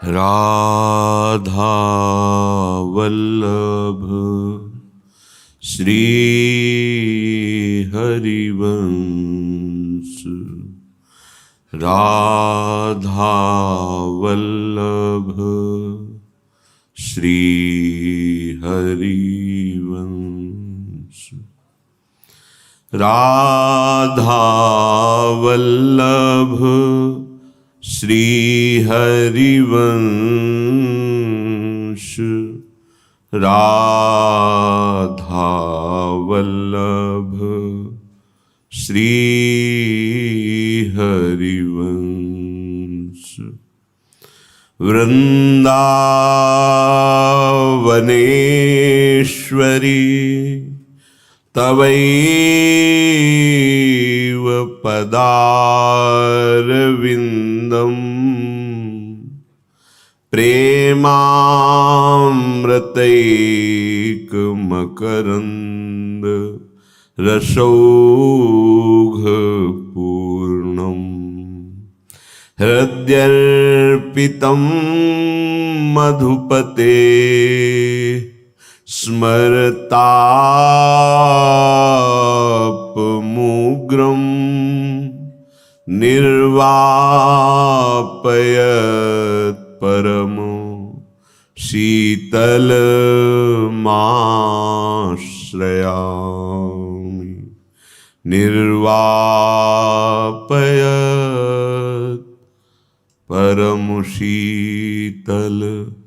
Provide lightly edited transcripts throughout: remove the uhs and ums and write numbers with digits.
राधा वल्लभ श्री हरिवंश। राधा वल्लभ श्री हरिवंश। राधा वल्लभ श्री हरिवंश। राधा वल्लभ श्री हरिवंश। वृंदावनेश्वरी तवैव पदारविन्दम् प्रेमामृतैकमकरन्द रसौघपूर्णम्। हृद्यर्पितं मधुपते स्मरतापमुग्रं निर्वापयत् परमो शीतलमाश्रयामि। निर्वापयत् परमो शीतलमाश्रयामि।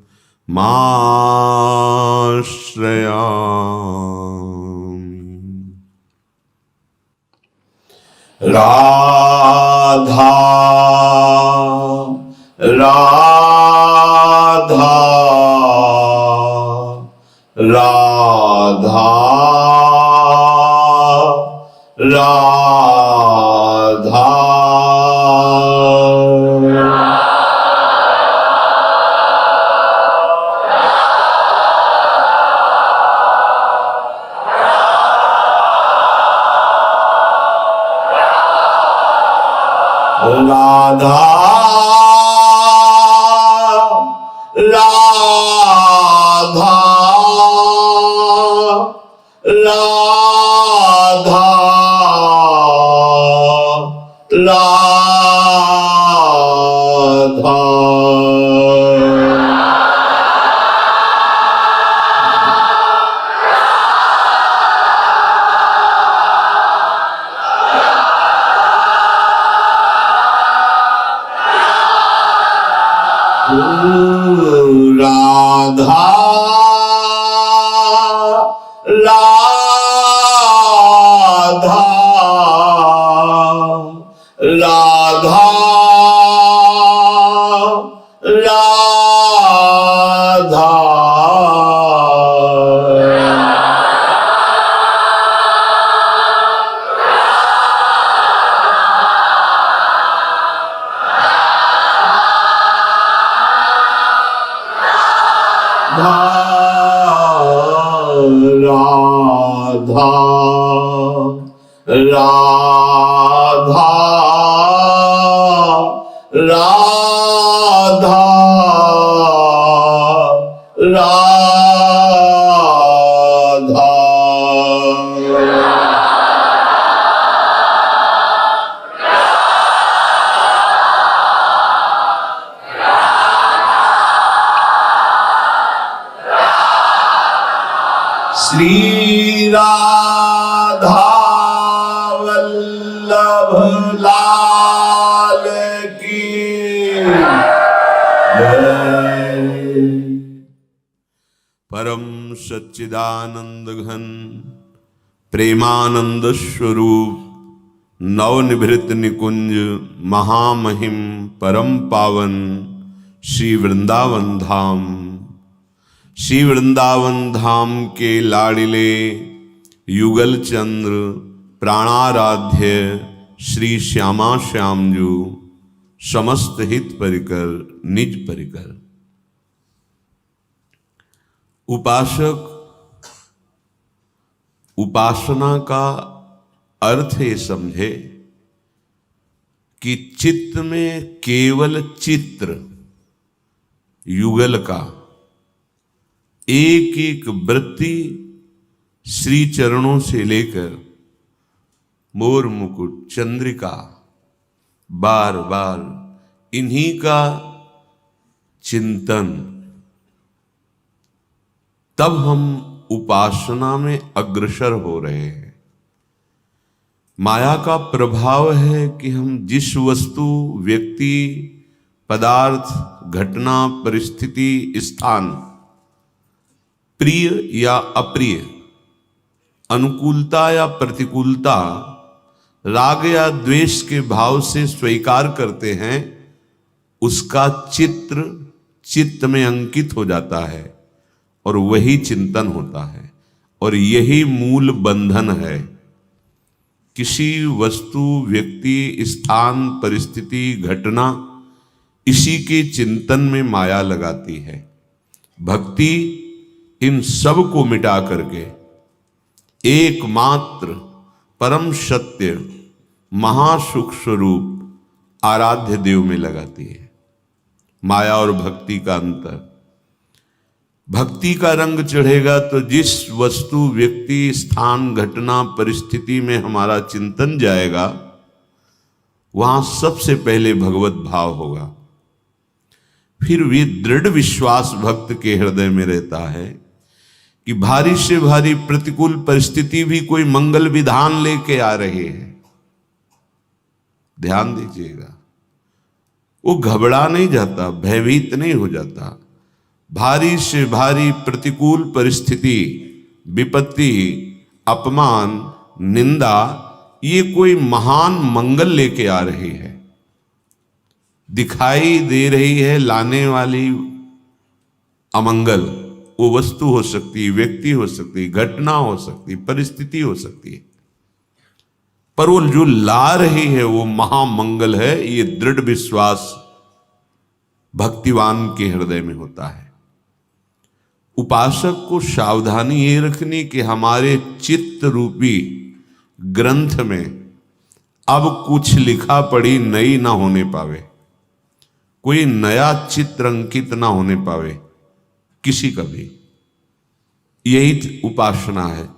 राधा राधा राधा राधा राधा राधा राधा राधा। राधा राधा राधा राधा। राधा राधा राधा राधा। श्री राधा वल्लभ लाल की जय। परम सच्चिदानंद घन प्रेमानंद स्वरूप नवनिभृत निकुंज महामहिम परम पावन श्री वृंदावन धाम। श्री वृंदावन धाम के लाडिले युगल चंद्र प्राणाराध्य श्री श्यामा श्यामजू समस्त हित परिकर निज परिकर। उपासक उपासना का अर्थ ये समझे कि चित्त में केवल चित्र युगल का, एक एक वृत्ति श्री चरणों से लेकर मोर मुकुट चंद्रिका, बार बार इन्हीं का चिंतन, तब हम उपासना में अग्रसर हो रहे हैं। माया का प्रभाव है कि हम जिस वस्तु, व्यक्ति, पदार्थ, घटना, परिस्थिति, स्थान, प्रिय या अप्रिय, अनुकूलता या प्रतिकूलता, राग या द्वेष के भाव से स्वीकार करते हैं, उसका चित्र चित्त में अंकित हो जाता है और वही चिंतन होता है। और यही मूल बंधन है। किसी वस्तु, व्यक्ति, स्थान, परिस्थिति, घटना, इसी के चिंतन में माया लगाती है। भक्ति इन सब को मिटा करके एकमात्र परम सत्य महासुख स्वरूप आराध्य देव में लगाती है। माया और भक्ति का अंतर, भक्ति का रंग चढ़ेगा तो जिस वस्तु, व्यक्ति, स्थान, घटना, परिस्थिति में हमारा चिंतन जाएगा, वहां सबसे पहले भगवत भाव होगा। फिर भी दृढ़ विश्वास भक्त के हृदय में रहता है कि भारी से भारी प्रतिकूल परिस्थिति भी कोई मंगल विधान लेके आ रही है। ध्यान दीजिएगा, वो घबरा नहीं जाता, भयभीत नहीं हो जाता। भारी से भारी प्रतिकूल परिस्थिति, विपत्ति, अपमान, निंदा, ये कोई महान मंगल लेके आ रही है, दिखाई दे रही है लाने वाली अमंगल। वो वस्तु हो सकती है, व्यक्ति हो सकती है, घटना हो सकती है, परिस्थिति हो सकती है, पर वो जो ला रही है वो महामंगल है। ये दृढ़ विश्वास भक्तिवान के हृदय में होता है। उपासक को सावधानी ये रखनी कि हमारे चित्त रूपी ग्रंथ में अब कुछ लिखा पढ़ी नई ना होने पावे, कोई नया चित्र अंकित ना होने पावे किसी का भी। यही उपासना है,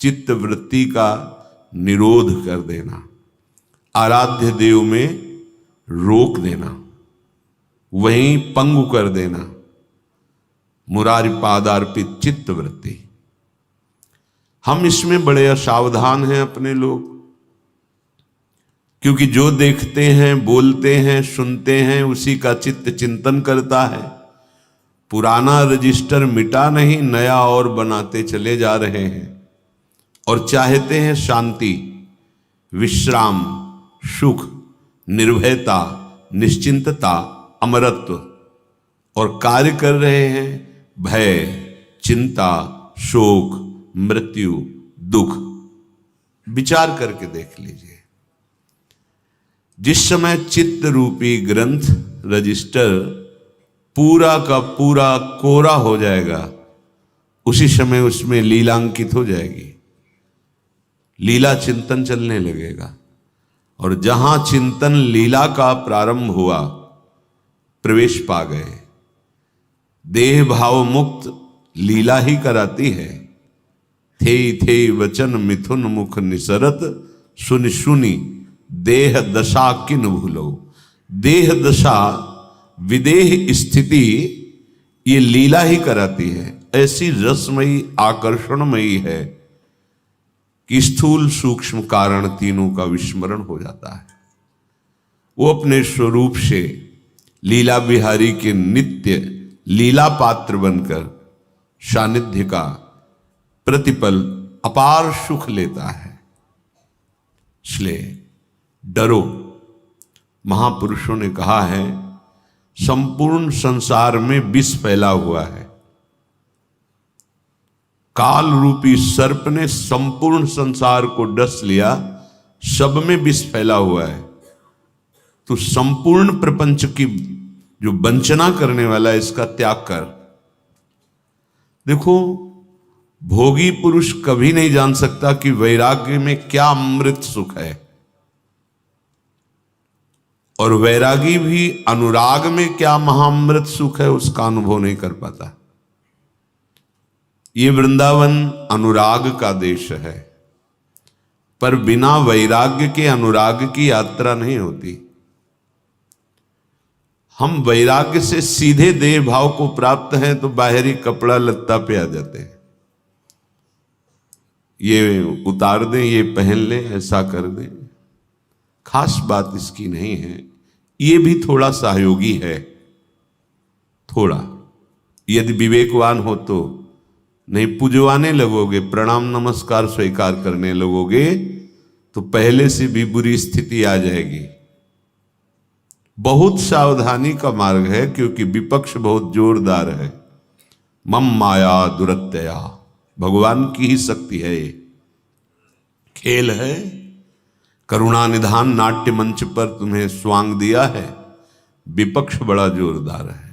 चित्त वृत्ति का निरोध कर देना, आराध्य देव में रोक देना, वहीं पंगु कर देना। मुरारी पादार्पित चित्त वृत्ति, हम इसमें बड़े असावधान हैं अपने लोग, क्योंकि जो देखते हैं, बोलते हैं, सुनते हैं, उसी का चित्त चिंतन करता है। पुराना रजिस्टर मिटा नहीं, नया और बनाते चले जा रहे हैं और चाहते हैं शांति, विश्राम, सुख, निर्भयता, निश्चिंतता, अमरत्व, और कार्य कर रहे हैं भय, चिंता, शोक, मृत्यु, दुख। विचार करके देख लीजिए, जिस समय चित्त रूपी ग्रंथ, रजिस्टर पूरा का पूरा कोरा हो जाएगा, उसी समय उसमें लीला अंकित हो जाएगी, लीला चिंतन चलने लगेगा। और जहां चिंतन लीला का प्रारंभ हुआ, प्रवेश पा गए। देह भाव मुक्त लीला ही कराती है। थे थे वचन मिथुन मुख निसरत, सुनि सुनि देह दशा किन भूलो। देह दशा, विदेह स्थिति, ये लीला ही कराती है। ऐसी रसमयी, आकर्षणमयी है कि स्थूल सूक्ष्म कारण तीनों का विस्मरण हो जाता है। वो अपने स्वरूप से लीला बिहारी के नित्य लीला पात्र बनकर सानिध्य का प्रतिपल अपार सुख लेता है। इसलिए डरो। महापुरुषों ने कहा है, संपूर्ण संसार में विष फैला हुआ है। काल रूपी सर्प ने संपूर्ण संसार को डस लिया, सब में विष फैला हुआ है। तो संपूर्ण प्रपंच की जो वंचना करने वाला है, इसका त्याग कर। देखो, भोगी पुरुष कभी नहीं जान सकता कि वैराग्य में क्या अमृत सुख है, और वैरागी भी अनुराग में क्या महाअमृत सुख है उसका अनुभव नहीं कर पाता। ये वृंदावन अनुराग का देश है, पर बिना वैराग्य के अनुराग की यात्रा नहीं होती। हम वैराग्य से सीधे देह भाव को प्राप्त हैं तो बाहरी कपड़ा लत्ता पे आ जाते हैं, ये उतार दें, ये पहन लें, ऐसा कर दें। खास बात इसकी नहीं है, ये भी थोड़ा सहयोगी है, थोड़ा। यदि विवेकवान हो तो नहीं पूजवाने लगोगे, प्रणाम नमस्कार स्वीकार करने लगोगे तो पहले से भी बुरी स्थिति आ जाएगी। बहुत सावधानी का मार्ग है, क्योंकि विपक्ष बहुत जोरदार है। मम माया दुरत्यया, भगवान की ही शक्ति है, ये खेल है। करुणा निधान नाट्य मंच पर तुम्हें स्वांग दिया है, विपक्ष बड़ा जोरदार है।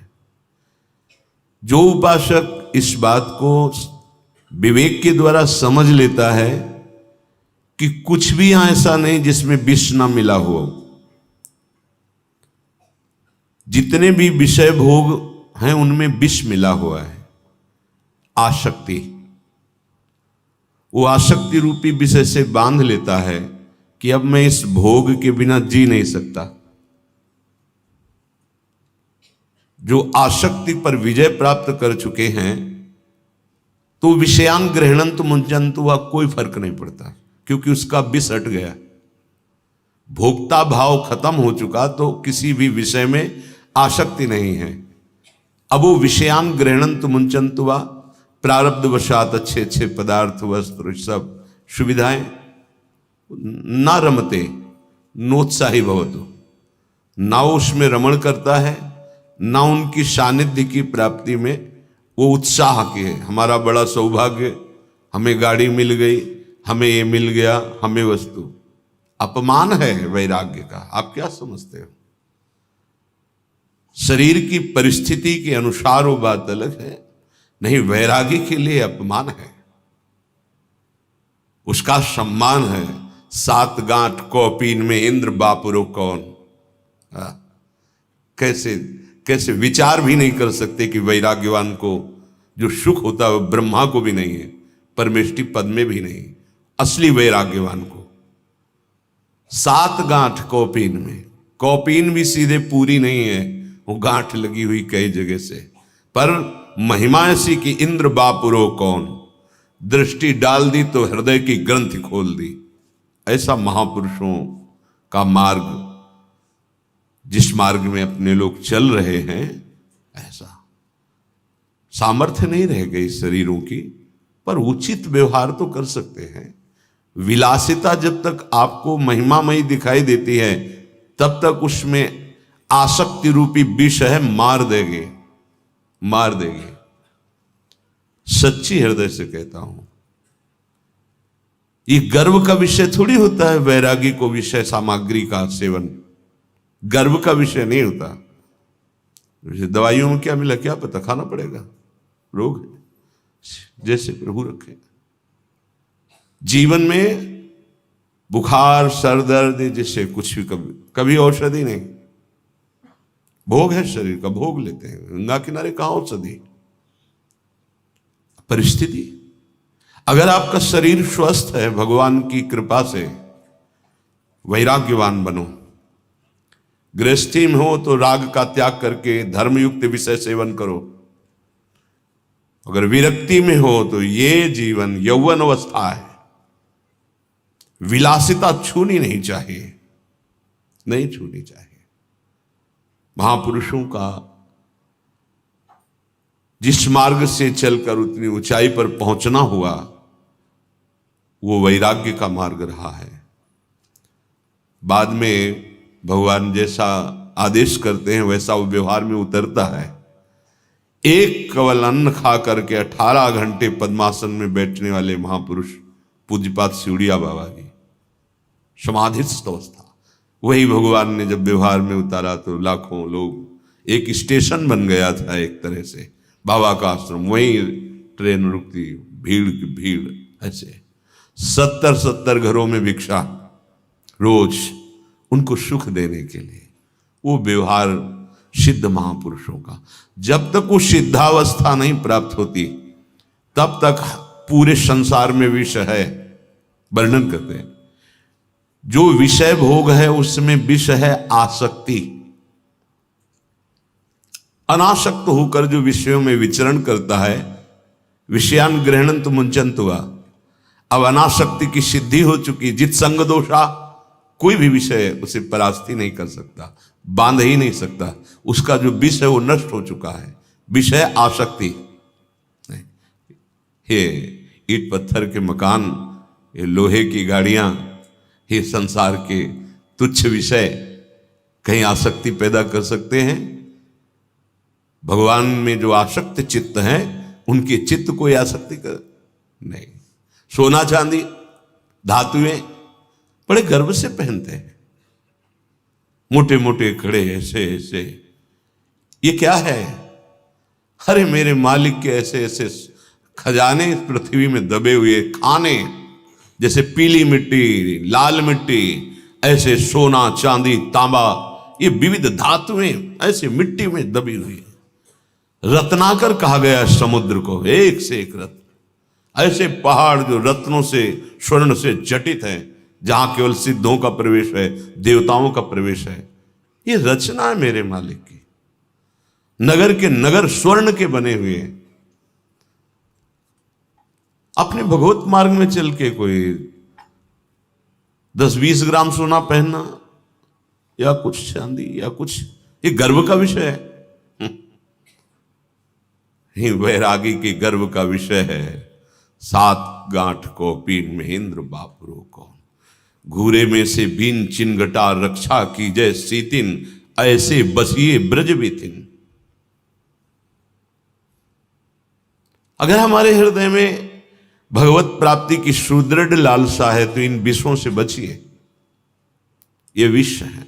जो उपासक इस बात को विवेक के द्वारा समझ लेता है कि कुछ भी यहां ऐसा नहीं जिसमें विष ना मिला हो, जितने भी विषय भोग हैं उनमें विष मिला हुआ है, आसक्ति। वो आसक्ति रूपी विषय से बांध लेता है कि अब मैं इस भोग के बिना जी नहीं सकता। जो आसक्ति पर विजय प्राप्त कर चुके हैं तो विषयान ग्रहणंतु मुंचंतु वह कोई फर्क नहीं पड़ता, क्योंकि उसका विष हट गया। भोक्ता भाव खत्म हो चुका तो किसी भी विषय में आसक्ति नहीं है। अब वो विषयान ग्रहणंतु मुंचंतु वा, प्रारब्ध वशात अच्छे अच्छे पदार्थ वस्त्र सब सुविधाएं ना रमते नोत्साही भवतु, ना उसमें रमण करता है, ना उनकी सानिध्य की प्राप्ति में वो उत्साह के है। हमारा बड़ा सौभाग्य, हमें गाड़ी मिल गई, हमें ये मिल गया, हमें वस्तु। अपमान है वैराग्य का। आप क्या समझते हो? शरीर की परिस्थिति के अनुसार वो बात अलग है, नहीं, वैरागी के लिए अपमान है, उसका सम्मान है। 7 गांठ कौपीन में इंद्र बापुरो कौन। कैसे कैसे विचार भी नहीं कर सकते कि वैराग्यवान को जो सुख होता है वो ब्रह्मा को भी नहीं है, परमेष्टि पद में भी नहीं, असली वैराग्यवान को 7 गांठ कौपीन में। कौपीन भी सीधे पूरी नहीं है, वो गांठ लगी हुई कई जगह से, पर महिमा ऐसी कि इंद्र बापुरो कौन, दृष्टि डाल दी तो हृदय की ग्रंथि खोल दी। ऐसा महापुरुषों का मार्ग, जिस मार्ग में अपने लोग चल रहे हैं, ऐसा सामर्थ्य नहीं रह गई शरीरों की, पर उचित व्यवहार तो कर सकते हैं। विलासिता जब तक आपको महिमामयी दिखाई देती है तब तक उसमें आसक्ति रूपी विष है, मार देगी, मार देगी। सच्ची हृदय से कहता हूं, ये गर्व का विषय थोड़ी होता है वैरागी को विषय सामग्री का सेवन, गर्व का विषय नहीं होता। दवाइयों में क्या मिला क्या पता, खाना पड़ेगा, रोग है, जैसे प्रभु रखे। जीवन में बुखार सर दर्द जैसे कुछ भी कभी औषधि नहीं, भोग है शरीर का, भोग लेते हैं, गंगा किनारे कहां औषधि। परिस्थिति, अगर आपका शरीर स्वस्थ है भगवान की कृपा से, वैराग्यवान बनो। गृहस्थी में हो तो राग का त्याग करके धर्मयुक्त विषय सेवन करो। अगर विरक्ति में हो तो ये जीवन यौवन अवस्था है, विलासिता छूनी नहीं चाहिए, नहीं छूनी चाहिए। महापुरुषों का जिस मार्ग से चलकर उतनी ऊंचाई पर पहुंचना हुआ वो वैराग्य का मार्ग रहा है। बाद में भगवान जैसा आदेश करते हैं वैसा वो व्यवहार में उतरता है। एक केवल अन्न खा करके 18 घंटे पद्मासन में बैठने वाले महापुरुष पूज्यपाद सिउड़िया बाबा जी, समाधिस्थ अवस्था, वही भगवान ने जब व्यवहार में उतारा तो लाखों लोग, एक स्टेशन बन गया था एक तरह से बाबा का आश्रम, वहीं ट्रेन रुकती, भीड़ की भीड़। ऐसे 70 घरों में भिक्षा रोज, उनको सुख देने के लिए। वो व्यवहार सिद्ध महापुरुषों का। जब तक वो सिद्धावस्था नहीं प्राप्त होती तब तक पूरे संसार में विष है। वर्णन करते हैं जो विषय भोग है उसमें विष है आसक्ति। अनासक्त होकर जो विषयों में विचरण करता है, विषयान ग्रहणंत मुंचंत हुआ। अब अनासक्ति की सिद्धि हो चुकी, जित संग दोषा, कोई भी विषय उसे परास्ती नहीं कर सकता, बांध ही नहीं सकता। उसका जो विष है वो नष्ट हो चुका है। विषय आसक्ति। ये ईट पत्थर के मकान, ये लोहे की गाड़ियां, ये संसार के तुच्छ विषय कहीं आसक्ति पैदा कर सकते हैं? भगवान में जो आसक्त चित्त हैं उनके चित्त को आसक्ति कर नहीं। सोना चांदी धातुएं बड़े गर्व से पहनते हैं, मोटे मोटे खड़े ऐसे ऐसे, ये क्या है? अरे मेरे मालिक के ऐसे ऐसे खजाने इस पृथ्वी में दबे हुए, खाने जैसे पीली मिट्टी, लाल मिट्टी, ऐसे सोना चांदी तांबा, ये विविध धातुएं ऐसे मिट्टी में दबी हुई। रत्नाकर कहा गया समुद्र को, एक से एक रत्न। ऐसे पहाड़ जो रत्नों से स्वर्ण से जटित हैं, जहां केवल सिद्धों का प्रवेश है, देवताओं का प्रवेश है। ये रचना है मेरे मालिक की। नगर के नगर स्वर्ण के बने हुए। अपने भगवत मार्ग में चल के कोई 10-20 ग्राम सोना पहनना या कुछ चांदी या कुछ, ये गर्व का विषय है। ही वैरागी के गर्व का विषय है। 7 गांठ को पीन महेंद्र बापरो को, घूरे में से बीन चिनगटा रक्षा की जय सीतिन, ऐसे बसिए ब्रज बिथिन। अगर हमारे हृदय में भगवत प्राप्ति की सुदृढ़ लालसा है तो इन विषयों से बचिए। ये विष है।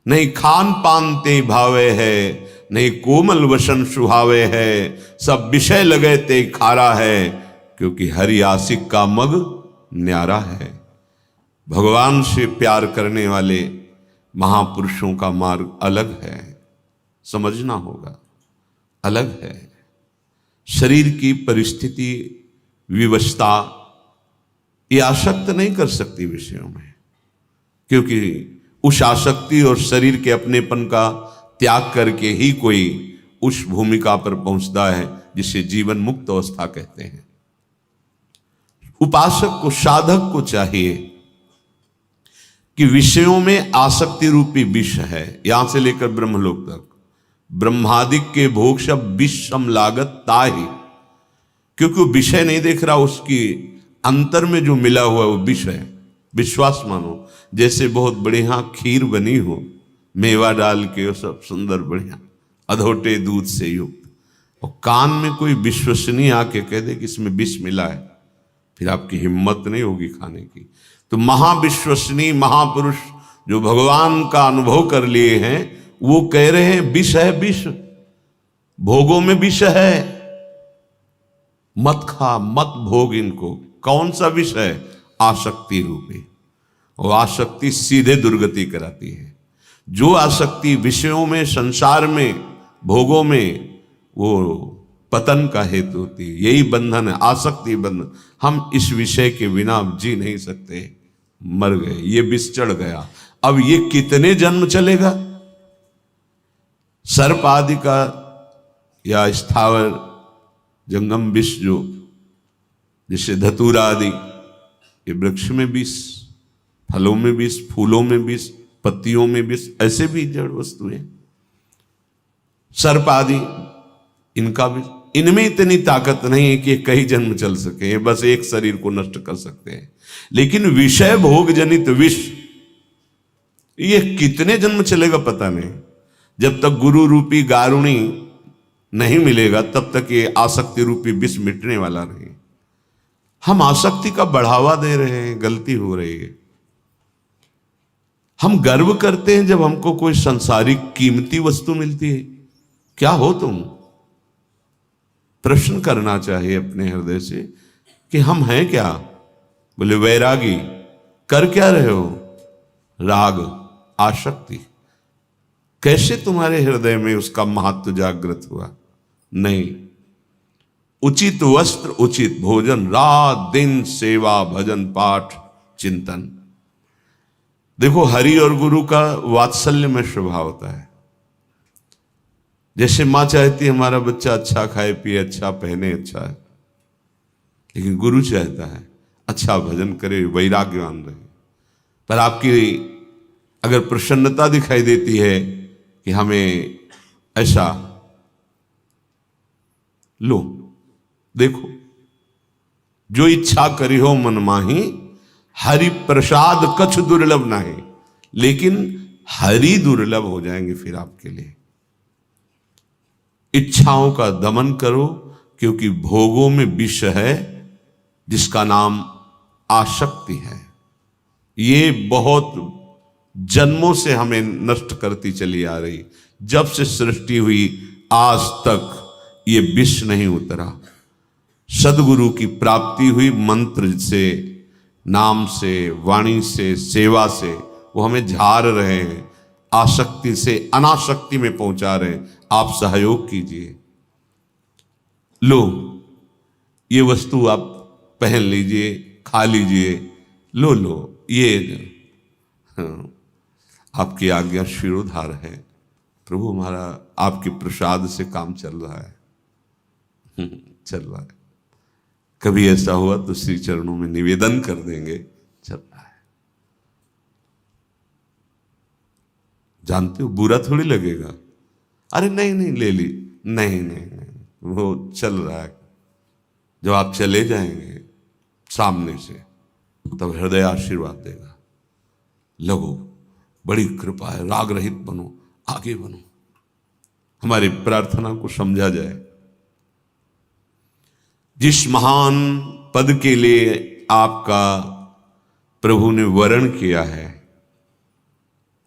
नहीं खान पान ते भावे है, नहीं कोमल वसन सुहावे है, सब विषय लगे ते खारा है, क्योंकि हरि आशिक का मग न्यारा है। भगवान से प्यार करने वाले महापुरुषों का मार्ग अलग है, समझना होगा, अलग है। शरीर की परिस्थिति, विवशता, ये आसक्त नहीं कर सकती विषयों में, क्योंकि उस आसक्ति और शरीर के अपनेपन का त्याग करके ही कोई उस भूमिका पर पहुंचता है जिसे जीवन मुक्त अवस्था कहते हैं। उपासक को, साधक को चाहिए कि विषयों में आसक्ति रूपी विष है, यहां से लेकर ब्रह्मलोक तक। ब्रह्मादिक के भोग सब विष सम लागत ताहि, क्योंकि वो विषय नहीं देख रहा, उसकी अंतर में जो मिला हुआ वो विष है। विश्वास मानो, जैसे बहुत बढ़िया खीर बनी हो, मेवा डाल के, वो सब सुंदर बढ़िया अधोटे दूध से युक्त, और कान में कोई विश्वसनीय आके कह दे कि इसमें विष मिला है, फिर आपकी हिम्मत नहीं होगी खाने की। तो महाविश्वसनीय महापुरुष जो भगवान का अनुभव कर लिए हैं, वो कह रहे हैं विष है, विष भोगों में विष है, मत खा, मत भोग इनको। कौन सा विष है? आसक्ति रूपी। और आसक्ति सीधे दुर्गति कराती है। जो आसक्ति विषयों में, संसार में, भोगों में, वो पतन का हेतु होती है। यही बंधन है, आसक्ति बंधन। हम इस विषय के बिना जी नहीं सकते, मर गए, ये विष चढ़ गया। अब ये कितने जन्म चलेगा? सर्प आदि का या स्थावर जंगम विष, जो जैसे धतूरा आदि, ये वृक्ष में विष, फलों में विष, फूलों में विष, पत्तियों में विष, ऐसे भी जड़ वस्तुएं। सर्प आदि, इनका भी, इनमें इतनी ताकत नहीं है कि कई जन्म चल सके, ये बस एक शरीर को नष्ट कर सकते हैं। लेकिन विषय भोग जनित विष, ये कितने जन्म चलेगा पता नहीं। जब तक गुरु रूपी गारुणी नहीं मिलेगा तब तक ये आसक्ति रूपी विष मिटने वाला नहीं। हम आसक्ति का बढ़ावा दे रहे हैं, गलती हो रही है। हम गर्व करते हैं जब हमको कोई संसारिक कीमती वस्तु मिलती है। क्या हो तुम? प्रश्न करना चाहिए अपने हृदय से कि हम हैं क्या? बोले वैरागी। कर क्या रहे हो? राग, आसक्ति। कैसे तुम्हारे हृदय में उसका महत्व जागृत हुआ? नहीं, उचित वस्त्र, उचित भोजन, रात दिन सेवा भजन पाठ चिंतन। देखो, हरि और गुरु का वात्सल्य में स्वभाव होता है। जैसे मां चाहती है हमारा बच्चा अच्छा खाए पिए, अच्छा पहने, अच्छा है, लेकिन गुरु चाहता है अच्छा भजन करे, वैराग्यवान रहे। पर आपकी अगर प्रसन्नता दिखाई देती है कि हमें ऐसा, लो देखो, जो इच्छा करी हो मन माही, हरि प्रसाद कछ दुर्लभ नहीं। लेकिन हरि दुर्लभ हो जाएंगे फिर आपके लिए। इच्छाओं का दमन करो, क्योंकि भोगों में विष है जिसका नाम आसक्ति है। ये बहुत जन्मों से हमें नष्ट करती चली आ रही। जब से सृष्टि हुई आज तक ये विष नहीं उतरा। सदगुरु की प्राप्ति हुई मंत्र से, नाम से, वाणी से, सेवा से, वो हमें झाड़ रहे हैं, आसक्ति से अनासक्ति में पहुंचा रहे हैं। आप सहयोग कीजिए। लो, ये वस्तु आप पहन लीजिए, खा लीजिए, लो लो, ये आपकी आज्ञा शिरोधार है प्रभु। हमारा आपके प्रसाद से काम चल रहा है, चल रहा है। कभी ऐसा हुआ तो श्री चरणों में निवेदन कर देंगे, चल रहा है। जानते हो, बुरा थोड़ी लगेगा। अरे नहीं नहीं, ले ली, नहीं नहीं नहीं, वो चल रहा है। जब आप चले जाएंगे सामने से, तब हृदय आशीर्वाद देगा। लगो, बड़ी कृपा है, राग रहित बनो, आगे बनो। हमारी प्रार्थना को समझा जाए। जिस महान पद के लिए आपका प्रभु ने वरण किया है,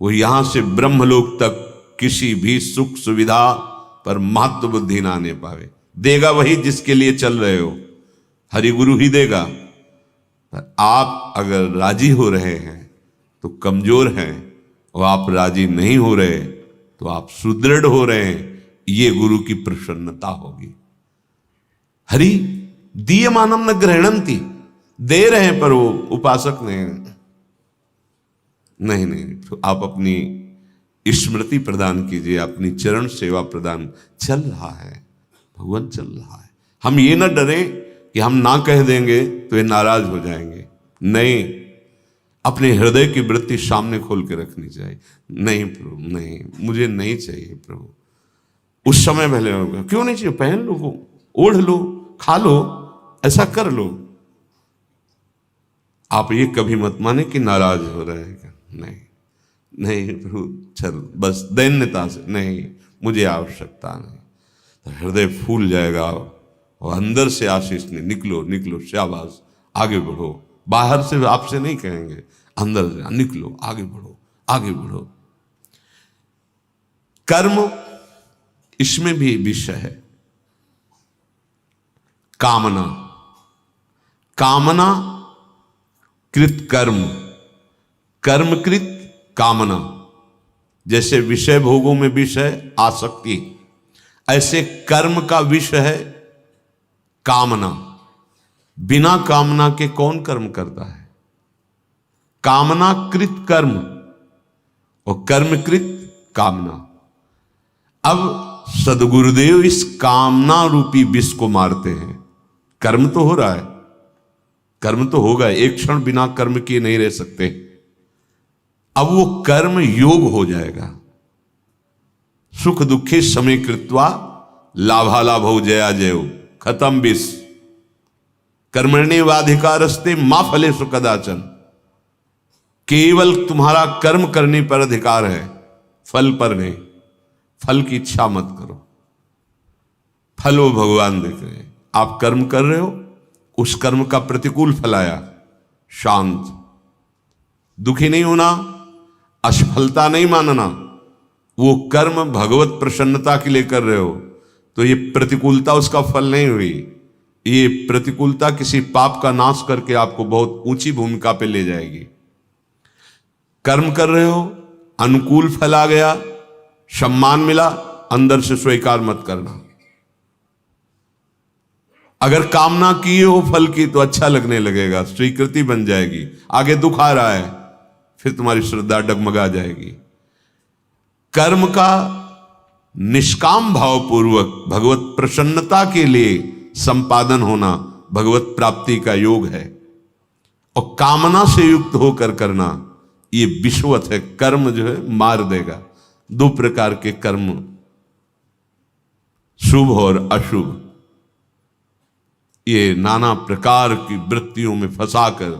वो यहां से ब्रह्मलोक तक किसी भी सुख सुविधा पर महत्व बुद्धि ना आने पावे। देगा वही जिसके लिए चल रहे हो, हरि गुरु ही देगा। पर आप अगर राजी हो रहे हैं तो कमजोर हैं, और आप राजी नहीं हो रहे तो आप सुदृढ़ हो रहे हैं। ये गुरु की प्रसन्नता होगी। हरि दीयमानम न ग्रहणंती, दे रहे हैं पर वो उपासक नहीं नहीं। तो आप अपनी स्मृति प्रदान कीजिए, अपनी चरण सेवा प्रदान। चल रहा है, भगवान चल रहा है। हम ये ना डरें कि हम ना कह देंगे तो ये नाराज हो जाएंगे। नहीं, अपने हृदय की वृत्ति सामने खोल के रखनी चाहिए। नहीं प्रभु, नहीं, मुझे नहीं चाहिए प्रभु। उस समय पहले होगा, क्यों नहीं चाहिए? पहन लो, ओढ़ लो, खा लो, ऐसा कर लो। आप ये कभी मत माने कि नाराज हो रहे हैं। नहीं नहीं प्रभु, चल, बस दैन्यता से नहीं, मुझे आवश्यकता नहीं। तो हृदय फूल जाएगा और अंदर से आशीष नहीं। निकलो निकलो, शाबाश, आगे बढ़ो। बाहर से आपसे नहीं कहेंगे, अंदर से निकलो, आगे बढ़ो, आगे बढ़ो। कर्म, इसमें भी विषय है। कामना, कामना कृत कर्म, कर्मकृत कामना। जैसे विषय भोगों में विषय आसक्ति, ऐसे कर्म का विषय है कामना। बिना कामना के कौन कर्म करता है? कामना कृत कर्म और कर्मकृत कामना। अब सदगुरुदेव इस कामना रूपी विष को मारते हैं। कर्म तो हो रहा है, कर्म तो होगा, एक क्षण बिना कर्म किए नहीं रह सकते। अब वो कर्म योग हो जाएगा। सुख दुखे समय कृत्वा लाभालाभो जया जयो, खत्म विष। कर्मण्येवाधिकारस्ते मा फलेषु कदाचन। केवल तुम्हारा कर्म करने पर अधिकार है, फल पर नहीं। फल की इच्छा मत करो, फल वो भगवान देख रहे हैं। आप कर्म कर रहे हो, उस कर्म का प्रतिकूल फल आया, शांत, दुखी नहीं होना, असफलता नहीं मानना। वो कर्म भगवत प्रसन्नता के लिए कर रहे हो, तो ये प्रतिकूलता उसका फल नहीं हुई। ये प्रतिकूलता किसी पाप का नाश करके आपको बहुत ऊंची भूमिका पे ले जाएगी। कर्म कर रहे हो, अनुकूल फल आ गया, सम्मान मिला, अंदर से स्वीकार मत करना। अगर कामना की हो फल की तो अच्छा लगने लगेगा, स्वीकृति बन जाएगी। आगे दुख आ रहा है, फिर तुम्हारी श्रद्धा डगमगा जाएगी। कर्म का निष्काम भाव पूर्वक भगवत प्रसन्नता के लिए संपादन होना भगवत प्राप्ति का योग है, और कामना से युक्त होकर करना ये विषवत है। कर्म जो है मार देगा। दो प्रकार के कर्म, शुभ और अशुभ, ये नाना प्रकार की वृत्तियों में फंसाकर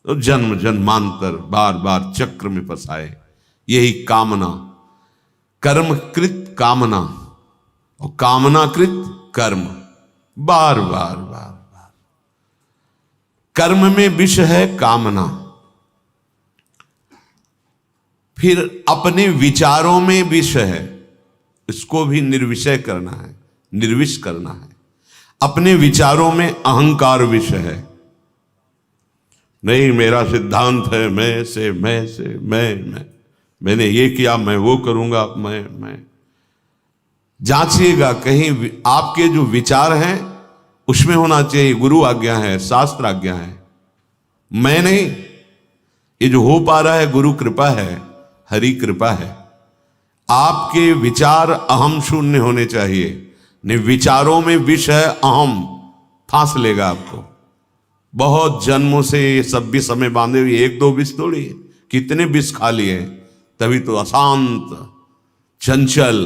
तो जन्म जन्मांतर बार बार चक्र में फंसाए। यही कामना, कर्मकृत कामना और कामनाकृत कर्म, बार बार बार बार। कर्म में विष है कामना, फिर अपने विचारों में विष है, इसको भी निर्विषय करना है, निर्विष करना है। अपने विचारों में अहंकार विष है, नहीं मेरा सिद्धांत है, मैंने ये किया, मैं वो करूंगा, मैं। जांचिएगा, कहीं आपके जो विचार हैं उसमें होना चाहिए गुरु आज्ञा है, शास्त्र आज्ञा है, मैं नहीं। ये जो हो पा रहा है गुरु कृपा है, हरि कृपा है। आपके विचार अहम शून्य होने चाहिए। नहीं, विचारों में विष है, अहम फांस लेगा आपको। बहुत जन्मों से ये सब भी समय बांधे हुए, एक दो विष थोड़ी है, कितने विष खा लिए। तभी तो अशांत, चंचल,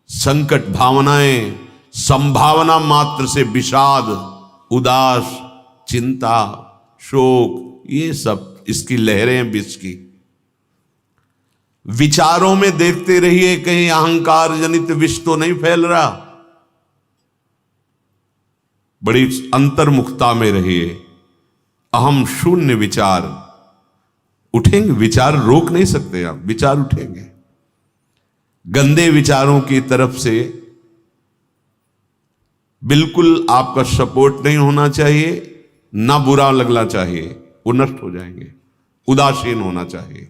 संकट भावनाएं, संभावना मात्र से विषाद, उदास, चिंता, शोक, ये सब इसकी लहरें विष की। विचारों में देखते रहिए कहीं अहंकार जनित विष तो नहीं फैल रहा। बड़ी अंतर्मुखता में रहिए। अहम शून्य विचार उठेंगे, विचार रोक नहीं सकते आप, विचार उठेंगे। गंदे विचारों की तरफ से बिल्कुल आपका सपोर्ट नहीं होना चाहिए, ना बुरा लगना चाहिए, वो नष्ट हो जाएंगे। उदासीन होना चाहिए।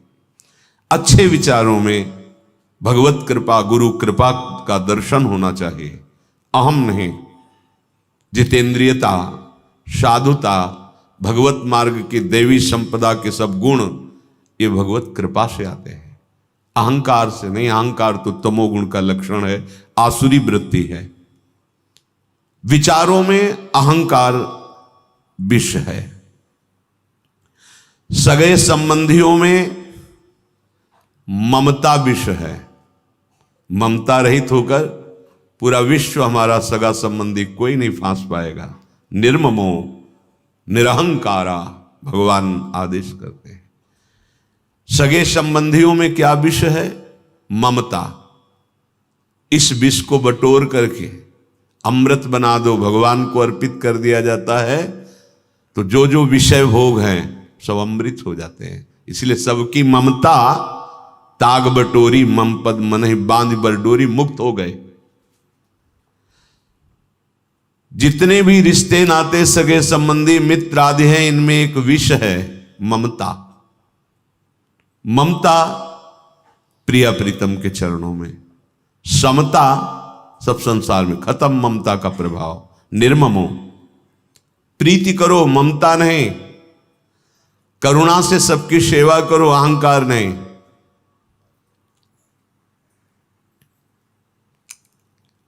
अच्छे विचारों में भगवत कृपा, गुरु कृपा का दर्शन होना चाहिए, अहम नहीं। जितेंद्रियता, साधुता, भगवत मार्ग की देवी संपदा के सब गुण ये भगवत कृपा से आते हैं, अहंकार से नहीं। अहंकार तो तमोगुण का लक्षण है, आसुरी वृत्ति है। विचारों में अहंकार विष है। सगे संबंधियों में ममता विष है। ममता रहित होकर पूरा विश्व हमारा सगा संबंधी कोई नहीं फांस पाएगा। निर्ममो निरहंकारा भगवान आदेश करते हैं। सगे संबंधियों में क्या विष है? ममता। इस विष को बटोर करके अमृत बना दो, भगवान को अर्पित कर दिया जाता है, तो जो जो विषय भोग हैं सब अमृत हो जाते हैं। इसलिए सबकी ममता ताग बटोरी, मम पद मनहि बांध बरडोरी, मुक्त हो गए। जितने भी रिश्ते नाते सगे संबंधी मित्र आदि हैं, इनमें एक विष है, ममता। ममता प्रिया प्रीतम के चरणों में, समता सब संसार में खत्म। ममता का प्रभाव। निर्ममो, प्रीति करो, ममता नहीं। करुणा से सबकी सेवा करो, अहंकार नहीं।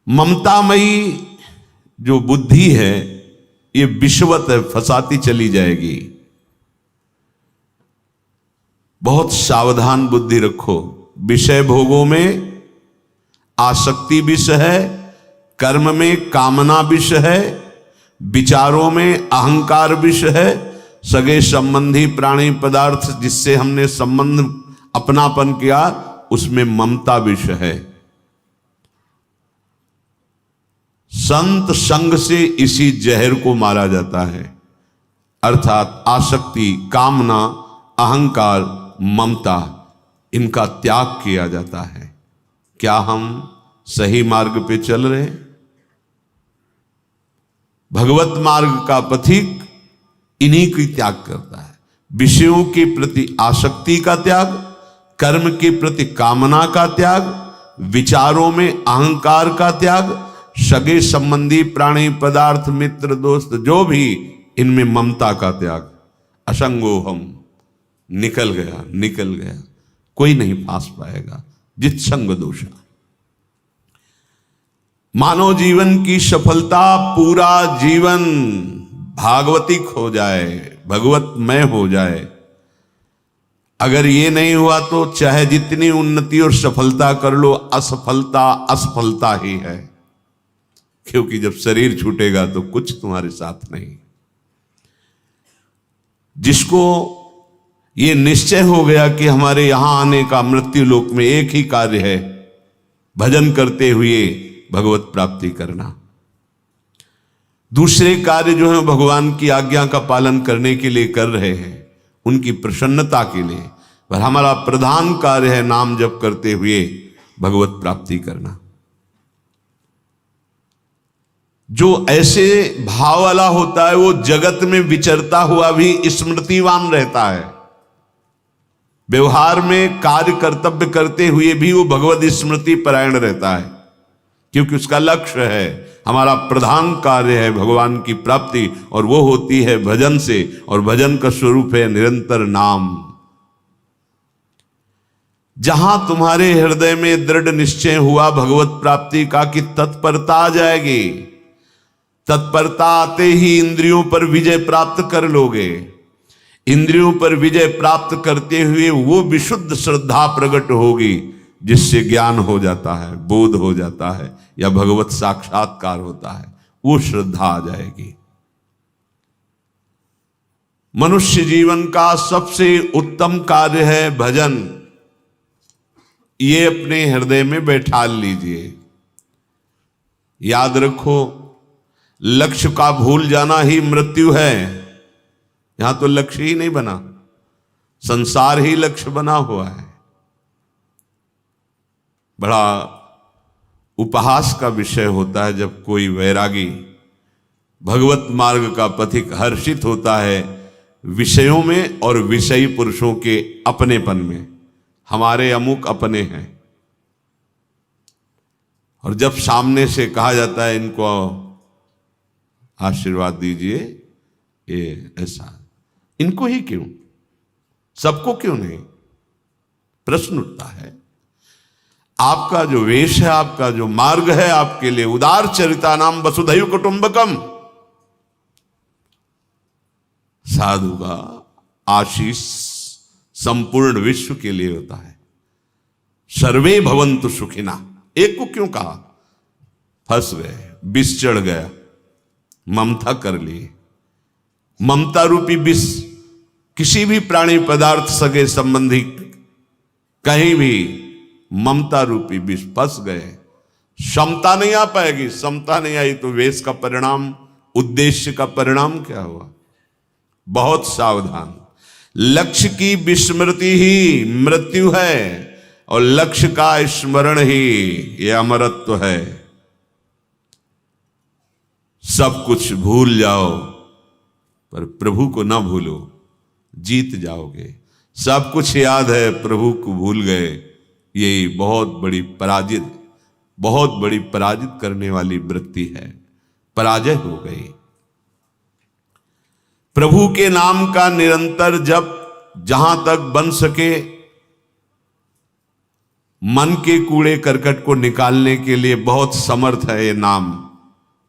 ममतामयी जो बुद्धि है ये विषवत है, फंसाती चली जाएगी। बहुत सावधान बुद्धि रखो। विषय भोगों में आसक्ति विष है, कर्म में कामना विष है, विचारों में अहंकार विष है, सगे संबंधी प्राणी पदार्थ जिससे हमने संबंध अपनापन किया उसमें ममता विष है। संत संग से इसी जहर को मारा जाता है, अर्थात आसक्ति, कामना, अहंकार, ममता, इनका त्याग किया जाता है। क्या हम सही मार्ग पे चल रहे हैं? भगवत मार्ग का पथिक इन्हीं की त्याग करता है। विषयों के प्रति आसक्ति का त्याग, कर्म के प्रति कामना का त्याग, विचारों में अहंकार का त्याग, सगे संबंधी प्राणी पदार्थ मित्र दोस्त जो भी, इनमें ममता का त्याग। असंगो हम, निकल गया निकल गया, कोई नहीं फांस पाएगा। जित संग दोषा। मानव जीवन की सफलता, पूरा जीवन भागवतिक हो जाए, भगवतमय हो जाए। अगर ये नहीं हुआ तो चाहे जितनी उन्नति और सफलता कर लो, असफलता असफलता ही है। क्योंकि जब शरीर छूटेगा तो कुछ तुम्हारे साथ नहीं। जिसको ये निश्चय हो गया कि हमारे यहां आने का मृत्यु लोक में एक ही कार्य है, भजन करते हुए भगवत प्राप्ति करना। दूसरे कार्य जो है भगवान की आज्ञा का पालन करने के लिए कर रहे हैं, उनकी प्रसन्नता के लिए। पर हमारा प्रधान कार्य है नाम जप करते हुए भगवत प्राप्ति करना। जो ऐसे भाव वाला होता है वो जगत में विचरता हुआ भी स्मृतिवान रहता है। व्यवहार में कार्य कर्तव्य करते हुए भी वो भगवत स्मृति परायण रहता है, क्योंकि उसका लक्ष्य है, हमारा प्रधान कार्य है भगवान की प्राप्ति, और वो होती है भजन से। और भजन का स्वरूप है निरंतर नाम। जहां तुम्हारे हृदय में दृढ़ निश्चय हुआ भगवत प्राप्ति का कि तत्परता आ जाएगी, तत्परता आते ही इंद्रियों पर विजय प्राप्त कर लोगे। इंद्रियों पर विजय प्राप्त करते हुए वो विशुद्ध श्रद्धा प्रकट होगी जिससे ज्ञान हो जाता है, बोध हो जाता है, या भगवत साक्षात्कार होता है। वो श्रद्धा आ जाएगी। मनुष्य जीवन का सबसे उत्तम कार्य है भजन। ये अपने हृदय में बैठा लीजिए। याद रखो, लक्ष्य का भूल जाना ही मृत्यु है। यहां तो लक्ष्य ही नहीं बना, संसार ही लक्ष्य बना हुआ है। बड़ा उपहास का विषय होता है जब कोई वैरागी भगवत मार्ग का पथिक हर्षित होता है विषयों में और विषयी पुरुषों के अपनेपन में। हमारे अमुक अपने हैं, और जब सामने से कहा जाता है इनको आशीर्वाद दीजिए, ये ऐसा, इनको ही क्यों, सबको क्यों नहीं, प्रश्न उठता है। आपका जो वेश है, आपका जो मार्ग है, आपके लिए उदार चरिता नाम वसुधैव कुटुंबकम। साधु का आशीष संपूर्ण विश्व के लिए होता है। सर्वे भवन्तु सुखिना, एक को क्यों कहा, फंस गए, विष चढ़ गया, ममता कर लिए। ममता रूपी विष किसी भी प्राणी पदार्थ सगे संबंधी कहीं भी ममता रूपी विष फंस गए, क्षमता नहीं आ पाएगी। क्षमता नहीं आई तो वेश का परिणाम, उद्देश्य का परिणाम क्या हुआ। बहुत सावधान। लक्ष्य की विस्मृति ही मृत्यु है, और लक्ष्य का स्मरण ही यह अमरत्व है। सब कुछ भूल जाओ पर प्रभु को ना भूलो, जीत जाओगे। सब कुछ याद है, प्रभु को भूल गए, ये बहुत बड़ी पराजित करने वाली वृत्ति है। पराजय हो गई। प्रभु के नाम का निरंतर जप जहां तक बन सके, मन के कूड़े करकट को निकालने के लिए बहुत समर्थ है ये नाम।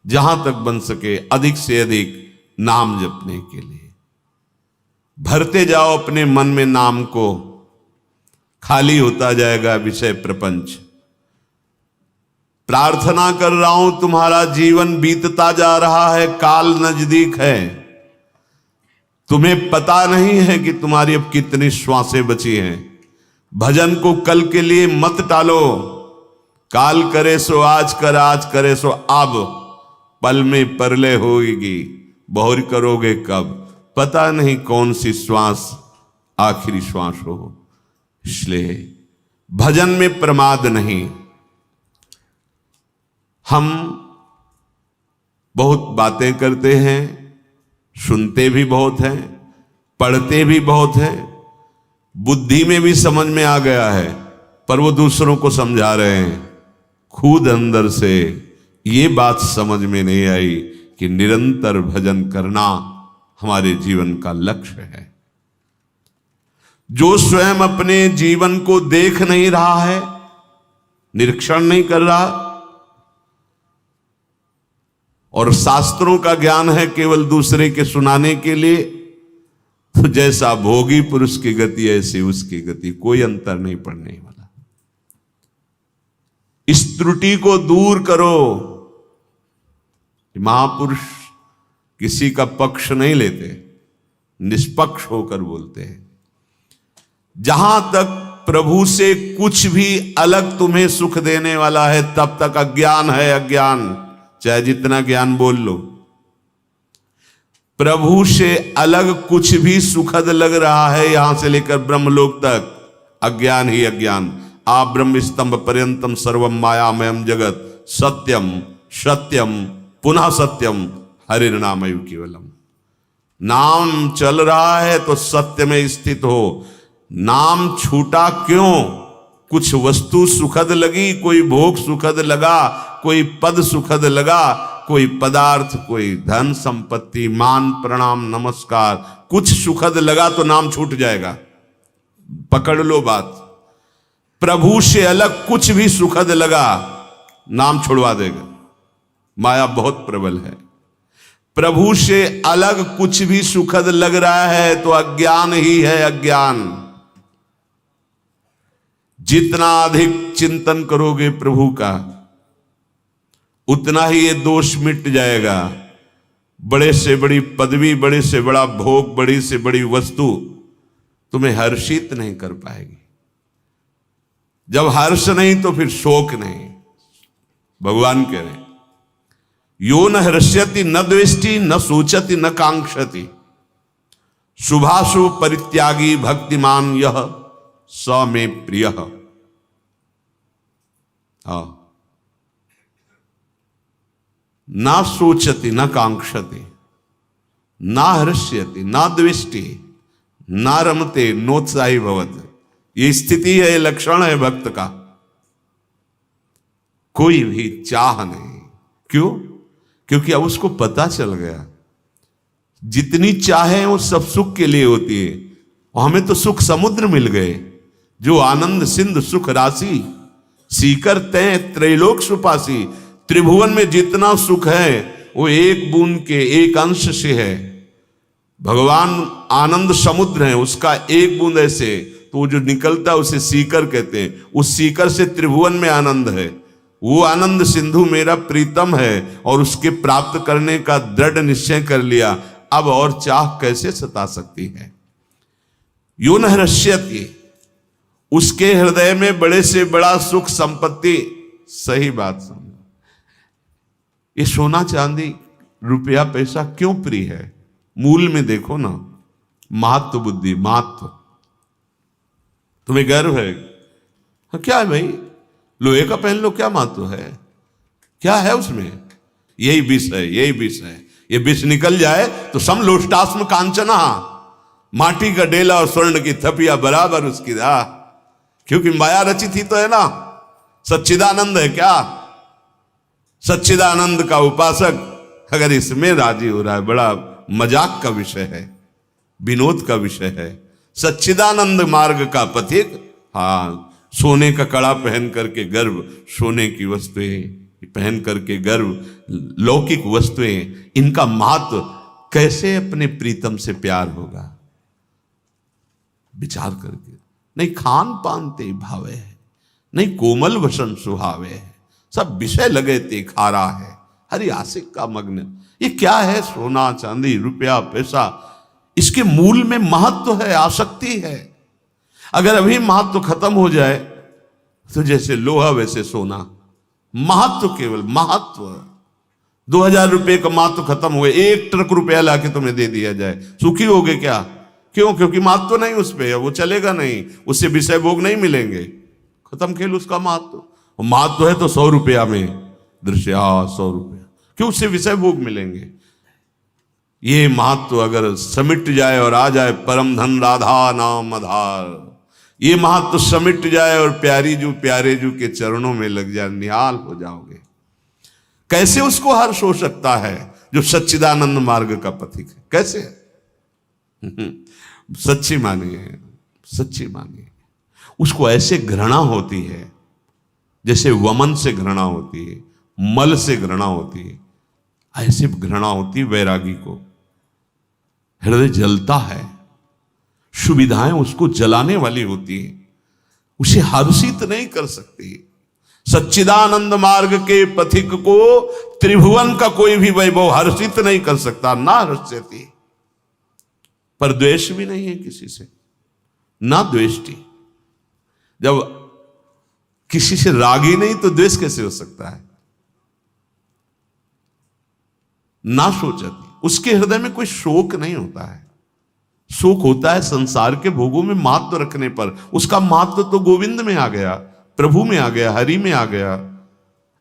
जहां तक बन सके अधिक से अधिक नाम जपने के लिए भरते जाओ अपने मन में नाम को। खाली होता जाएगा विषय प्रपंच। प्रार्थना कर रहा हूं, तुम्हारा जीवन बीतता जा रहा है, काल नजदीक है। तुम्हें पता नहीं है कि तुम्हारी अब कितनी श्वासें बची हैं। भजन को कल के लिए मत टालो। काल करे सो आज कर, आज करे सो अब। पल में परले होगी, बहुर करोगे कब, पता नहीं कौन सी श्वास आखिरी श्वास हो। इसलिए भजन में प्रमाद नहीं। हम बहुत बातें करते हैं, सुनते भी बहुत हैं, पढ़ते भी बहुत हैं, बुद्धि में भी समझ में आ गया है, पर वो दूसरों को समझा रहे हैं। खुद अंदर से ये बात समझ में नहीं आई कि निरंतर भजन करना हमारे जीवन का लक्ष्य है। जो स्वयं अपने जीवन को देख नहीं रहा है, निरीक्षण नहीं कर रहा, और शास्त्रों का ज्ञान है केवल दूसरे के सुनाने के लिए, तो जैसा भोगी पुरुष की गति ऐसी उसकी गति, कोई अंतर नहीं पड़ने वाला। इस त्रुटि को दूर करो। महापुरुष किसी का पक्ष नहीं लेते, निष्पक्ष होकर बोलते हैं। जहां तक प्रभु से कुछ भी अलग तुम्हें सुख देने वाला है तब तक अज्ञान है, अज्ञान, चाहे जितना ज्ञान बोल लो। प्रभु से अलग कुछ भी सुखद लग रहा है यहां से लेकर ब्रह्मलोक तक, अज्ञान ही अज्ञान। आ ब्रह्म स्तंभ पर्यंतम सर्वम मायामयम जगत सत्यम सत्यम पुनः सत्यम हरिर्नामयु केवलम। नाम चल रहा है तो सत्य में स्थित हो। नाम छूटा क्यों? कुछ वस्तु सुखद लगी, कोई भोग सुखद लगा, कोई पद सुखद लगा, कोई पदार्थ, कोई धन संपत्ति, मान प्रणाम नमस्कार, कुछ सुखद लगा तो नाम छूट जाएगा। पकड़ लो बात। प्रभु से अलग कुछ भी सुखद लगा, नाम छुड़वा देगा। माया बहुत प्रबल है। प्रभु से अलग कुछ भी सुखद लग रहा है तो अज्ञान ही है, अज्ञान। जितना अधिक चिंतन करोगे प्रभु का उतना ही ये दोष मिट जाएगा। बड़े से बड़ी पदवी, बड़े से बड़ा भोग, बड़ी से बड़ी वस्तु तुम्हें हर्षित नहीं कर पाएगी। जब हर्ष नहीं तो फिर शोक नहीं। भगवान कह रहे यो न हृष्यति न द्वेष्टि न सोचति न कांक्षति शुभाशुभ परित्यागी भक्तिमान यह स मे प्रिय। ना सोचति न कांक्षति ना हृष्यति ना द्वेष्टि ना रमते नोत्साही भवत। ये स्थिति है, लक्षण है भक्त का। कोई भी चाह नहीं। क्यों? क्योंकि अब उसको पता चल गया जितनी चाहे वो सब सुख के लिए होती है। और हमें तो सुख समुद्र मिल गए, जो आनंद सिंधु सुख राशि सीकर तय त्रैलोक सुपासी। त्रिभुवन में जितना सुख है वो एक बूंद के एक अंश से है। भगवान आनंद समुद्र है, उसका एक बूंद ऐसे, तो जो निकलता है उसे सीकर कहते हैं। उस सीकर से त्रिभुवन में आनंद है। वो आनंद सिंधु मेरा प्रीतम है और उसके प्राप्त करने का दृढ़ निश्चय कर लिया। अब और चाह कैसे सता सकती है? यो न हृष्यति, उसके हृदय में बड़े से बड़ा सुख संपत्ति। सही बात समझो। ये सोना चांदी रुपया पैसा क्यों प्रिय है? मूल में देखो ना, महत्व बुद्धि, महत्व। तुम्हें गर्व है? क्या है भाई, लोहे का पहन लो, क्या महत्व है? क्या है उसमें? यही विष है, यही विष है। ये विष निकल जाए तो समलोष्टास्म कांचना, माटी का डेला और स्वर्ण की थपिया बराबर उसकी राह। क्योंकि माया रचित ही तो है ना। सच्चिदानंद है क्या? सच्चिदानंद का उपासक अगर इसमें राजी हो रहा है, बड़ा मजाक का विषय है, विनोद का विषय है। सच्चिदानंद मार्ग का पथिक, हाँ, सोने का कड़ा पहन करके गर्व, सोने की वस्तुएं पहन करके गर्व, लौकिक वस्तुएं, इनका महत्व कैसे अपने प्रीतम से प्यार होगा? विचार करके। नहीं खान पान ते भावे है, नहीं कोमल वसन सुहावे है, सब विषय लगे ते खारा है, हरि आशिक का मग्न। ये क्या है? सोना चांदी रुपया पैसा, इसके मूल में महत्व है, आसक्ति है। अगर अभी महत्व खत्म हो जाए तो जैसे लोहा वैसे सोना। महत्व, केवल महत्व। 2000 रुपए का महत्व खत्म हुए, 1 ट्रक रुपया लाके तुम्हें दे दिया जाए, सुखी होगे क्या? क्यों? क्योंकि महत्व नहीं उस पे, वो चलेगा नहीं, उससे विषय भोग नहीं मिलेंगे। खत्म खेल उसका महत्व। महत्व है तो 100 रुपया में दृश्य, 100 रुपया, क्यों? उससे विषय भोग मिलेंगे। ये महत्व अगर समिट जाए और आ जाए परम धन राधा नाम आधार, ये महत्व समिट जाए और प्यारी जू प्यारे जू के चरणों में लग जाए, निहाल हो जाओगे। कैसे उसको हर्ष हो सकता है जो सच्चिदानंद मार्ग का पथिक है? कैसे? सच्ची मानिए, सच्ची मानिए। उसको ऐसे घृणा होती है जैसे वमन से घृणा होती है, मल से घृणा होती है, ऐसे घृणा होती है वैरागी को। हृदय जलता है, सुविधाएं उसको जलाने वाली होती हैं, उसे हर्षित नहीं कर सकती। सच्चिदानंद मार्ग के पथिक को त्रिभुवन का कोई भी वैभव हर्षित नहीं कर सकता, ना हर्षयति। पर द्वेष भी नहीं है किसी से, ना द्वेष्टि। जब किसी से रागी नहीं तो द्वेष कैसे हो सकता है? ना सोचती, उसके हृदय में कोई शोक नहीं होता है। शोक होता है संसार के भोगों में महत्व रखने पर। उसका महत्व तो गोविंद में आ गया, प्रभु में आ गया, हरि में आ गया।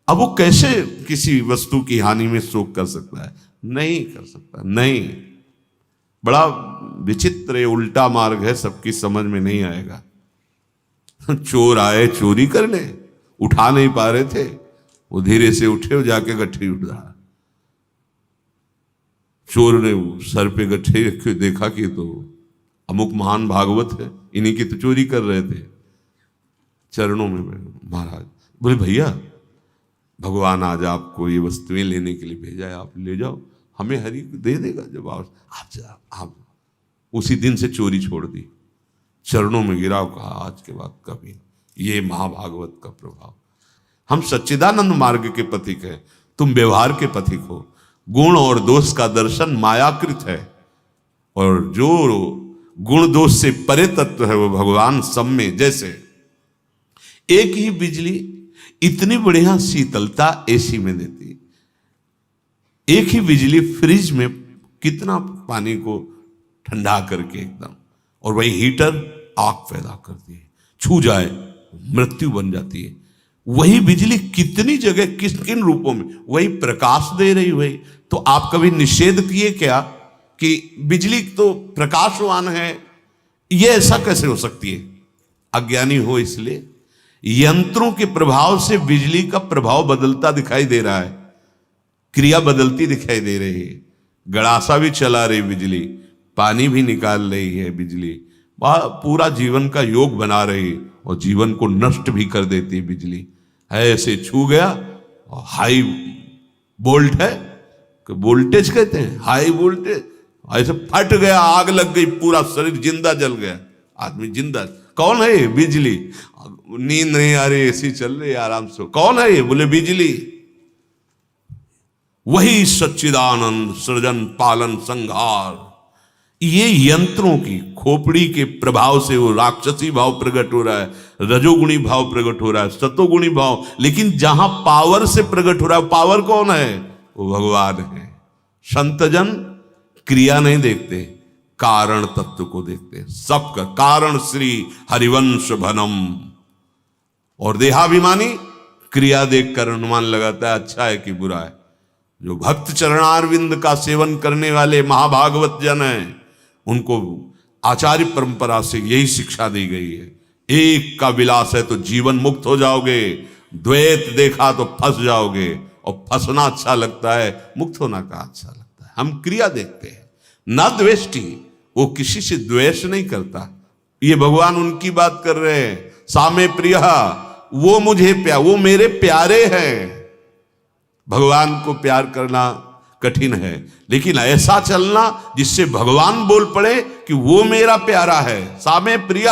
अब वो कैसे किसी वस्तु की हानि में शोक कर सकता है? नहीं कर सकता, नहीं। बड़ा विचित्र उल्टा मार्ग है, सबकी समझ में नहीं आएगा। चोर आए चोरी करने, उठा नहीं पा रहे थे, वो धीरे से उठे और जाके गठरी उठा। चोर ने सर पे गठरी रखे, देखा कि तो अमुक महान भागवत है, इन्हीं की तो चोरी कर रहे थे। चरणों में महाराज बोले, भैया भगवान आज आपको ये वस्तुएं लेने के लिए भेजा है, आप ले जाओ, हमें हरि दे देगा जब आप। उसी दिन से चोरी छोड़ दी, चरणों में गिरा, कहा आज के बाद कभी। ये महाभागवत का प्रभाव। हम सच्चिदानंद मार्ग के पथिक हैं, तुम व्यवहार के पथिक हो। गुण और दोष का दर्शन मायाकृत है, और जो गुण दोष से परे तत्व है वो भगवान सब में। जैसे एक ही बिजली इतनी बढ़िया शीतलता एसी में देती, एक ही बिजली फ्रिज में कितना पानी को ठंडा करके एकदम, और वही हीटर आग पैदा करती है, छू जाए मृत्यु बन जाती है। वही बिजली कितनी जगह किस किन रूपों में वही प्रकाश दे रही। वही तो आप कभी निषेध किए क्या कि बिजली तो प्रकाशवान है, ये ऐसा कैसे हो सकती है? अज्ञानी हो इसलिए। यंत्रों के प्रभाव से बिजली का प्रभाव बदलता दिखाई दे रहा है, क्रिया बदलती दिखाई दे रही है। गड़ासा भी चला रही बिजली, पानी भी निकाल रही है बिजली, पूरा जीवन का योग बना रही, और जीवन को नष्ट भी कर देती है बिजली। है ऐसे छू गया, और हाई वोल्ट है, वोल्टेज कहते हैं, हाई वोल्टेज, ऐसे फट गया, आग लग गई, पूरा शरीर जिंदा जल गया, आदमी जिंदा। कौन है ये? बिजली। नींद नहीं आ रही, एसी चल रही है आराम से, कौन है ये? बोले बिजली। वही सच्चिदानंद सृजन पालन संहार, ये यंत्रों की खोपड़ी के प्रभाव से वो राक्षसी भाव प्रकट हो रहा है, रजोगुणी भाव प्रकट हो रहा है, सतोगुणी भाव। लेकिन जहां पावर से प्रकट हो रहा है, पावर कौन है? वो भगवान है। संतजन क्रिया नहीं देखते, कारण तत्व को देखते। सबका कारण श्री हरिवंश भनम। और देहाभिमानी क्रिया देखकर अनुमान लगाता है अच्छा है कि बुरा है। जो भक्त चरणारविंद का सेवन करने वाले महाभागवत जन हैं, उनको आचार्य परंपरा से यही शिक्षा दी गई है। एक का विलास है तो जीवन मुक्त हो जाओगे, द्वैत देखा तो फंस जाओगे, और फंसना अच्छा लगता है, मुक्त होना का अच्छा लगता है। हम क्रिया देखते हैं, ना द्वेष्टि। वो किसी से द्वेष नहीं करता। ये भगवान उनकी बात कर रहे हैं, सामे प्रिय, वो मुझे प्यार, वो मेरे प्यारे हैं। भगवान को प्यार करना कठिन है, लेकिन ऐसा चलना जिससे भगवान बोल पड़े कि वो मेरा प्यारा है। सामे प्रिय,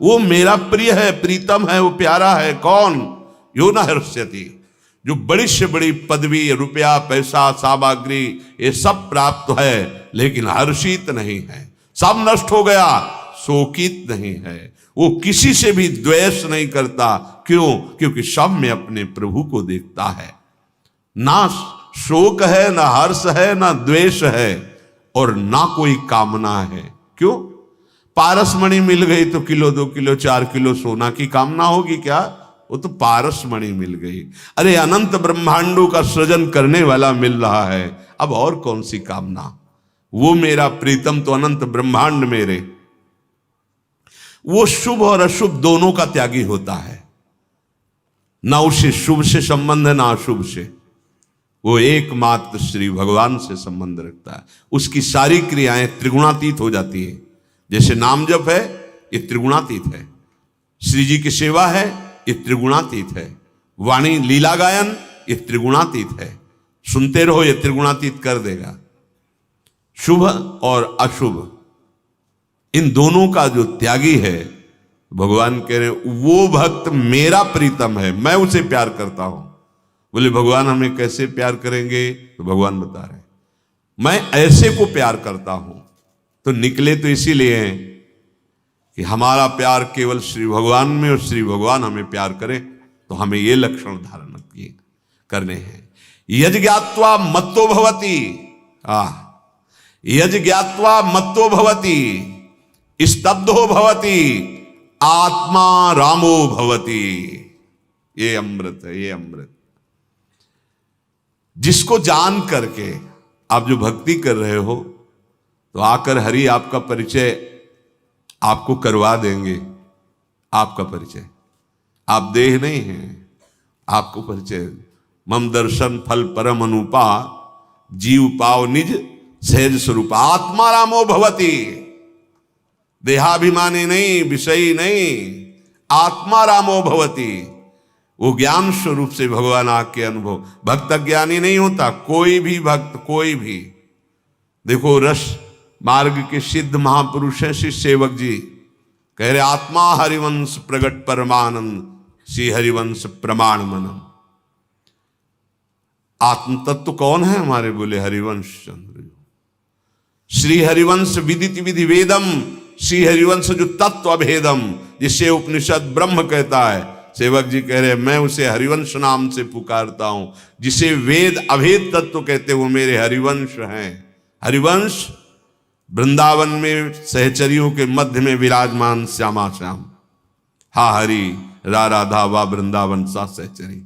वो मेरा प्रिय है, प्रीतम है, वो प्यारा है। कौन? यो न हर्ष्यति, जो बड़ी से बड़ी पदवी, रुपया, पैसा, सामग्री, ये सब प्राप्त है, लेकिन हर्षित नहीं है। सब नष्ट हो गया, शोकित नहीं है। वो किसी से भी द्वेष नहीं करता। क्यों? क्योंकि सब में अपने प्रभु को देखता है। ना शोक है, ना हर्ष है, ना द्वेष है, और ना कोई कामना है। क्यों? पारसमणि मिल गई तो किलो 2 किलो 4 किलो सोना की कामना होगी क्या? वो तो पारसमणि मिल गई। अरे अनंत ब्रह्मांडों का सृजन करने वाला मिल रहा है, अब और कौन सी कामना? वो मेरा प्रीतम तो अनंत ब्रह्मांड मेरे। वो शुभ और अशुभ दोनों का त्यागी होता है, ना उसे शुभ से संबंध है ना अशुभ से। वो एकमात्र श्री भगवान से संबंध रखता है। उसकी सारी क्रियाएं त्रिगुणातीत हो जाती है। जैसे नाम जप है, ये त्रिगुणातीत है। श्री जी की सेवा है, ये त्रिगुणातीत है। वाणी लीला गायन, ये त्रिगुणातीत है। सुनते रहो, ये त्रिगुणातीत कर देगा। शुभ और अशुभ इन दोनों का जो त्यागी है, भगवान कह रहे हैं वो भक्त मेरा प्रीतम है, मैं उसे प्यार करता हूं। बोले भगवान हमें कैसे प्यार करेंगे? तो भगवान बता रहे हैं मैं ऐसे को प्यार करता हूं। तो निकले तो इसीलिए हैं कि हमारा प्यार केवल श्री भगवान में और श्री भगवान हमें प्यार करें। तो हमें ये लक्षण धारण किए करने हैं। यज्ञात्वा मत्तो भवति, यज्ञात्वा मत्तो भवति, स्तब्धो भवति, आत्मा रामो भवति। ये अमृत है, ये अमृत। जिसको जान करके आप जो भक्ति कर रहे हो, तो आकर हरि आपका परिचय आपको करवा देंगे। आपका परिचय, आप देह नहीं हैं, आपको परिचय। मम दर्शन फल परम अनुपा, जीव पाव निज सहज स्वरूप। आत्मा रामो भवति, देहाभिमानी नहीं, विषयी नहीं, आत्मा रामो भवति। वो ज्ञान स्वरूप से भगवान आके अनुभव। भक्त ज्ञानी नहीं होता, कोई भी भक्त, कोई भी। देखो रस मार्ग के सिद्ध महापुरुष हैं श्री सेवक जी, कह रहे आत्मा हरिवंश प्रगट परमानंद, श्री हरिवंश प्रमाण मनम। आत्म तत्व कौन है हमारे? बोले हरिवंश चंद्र। श्री हरिवंश विदित विधि वेदम, श्री हरिवंश जो तत्व अभेदम, जिसे उपनिषद ब्रह्म कहता है। सेवक जी कह रहे मैं उसे हरिवंश नाम से पुकारता हूं। जिसे वेद अभेद तत्व कहते वो मेरे हरिवंश हैं। हरिवंश वृंदावन में सहचरियों के मध्य में विराजमान श्यामा श्याम। हा हरि रा राधा वा वृंदावन सा सहचरी।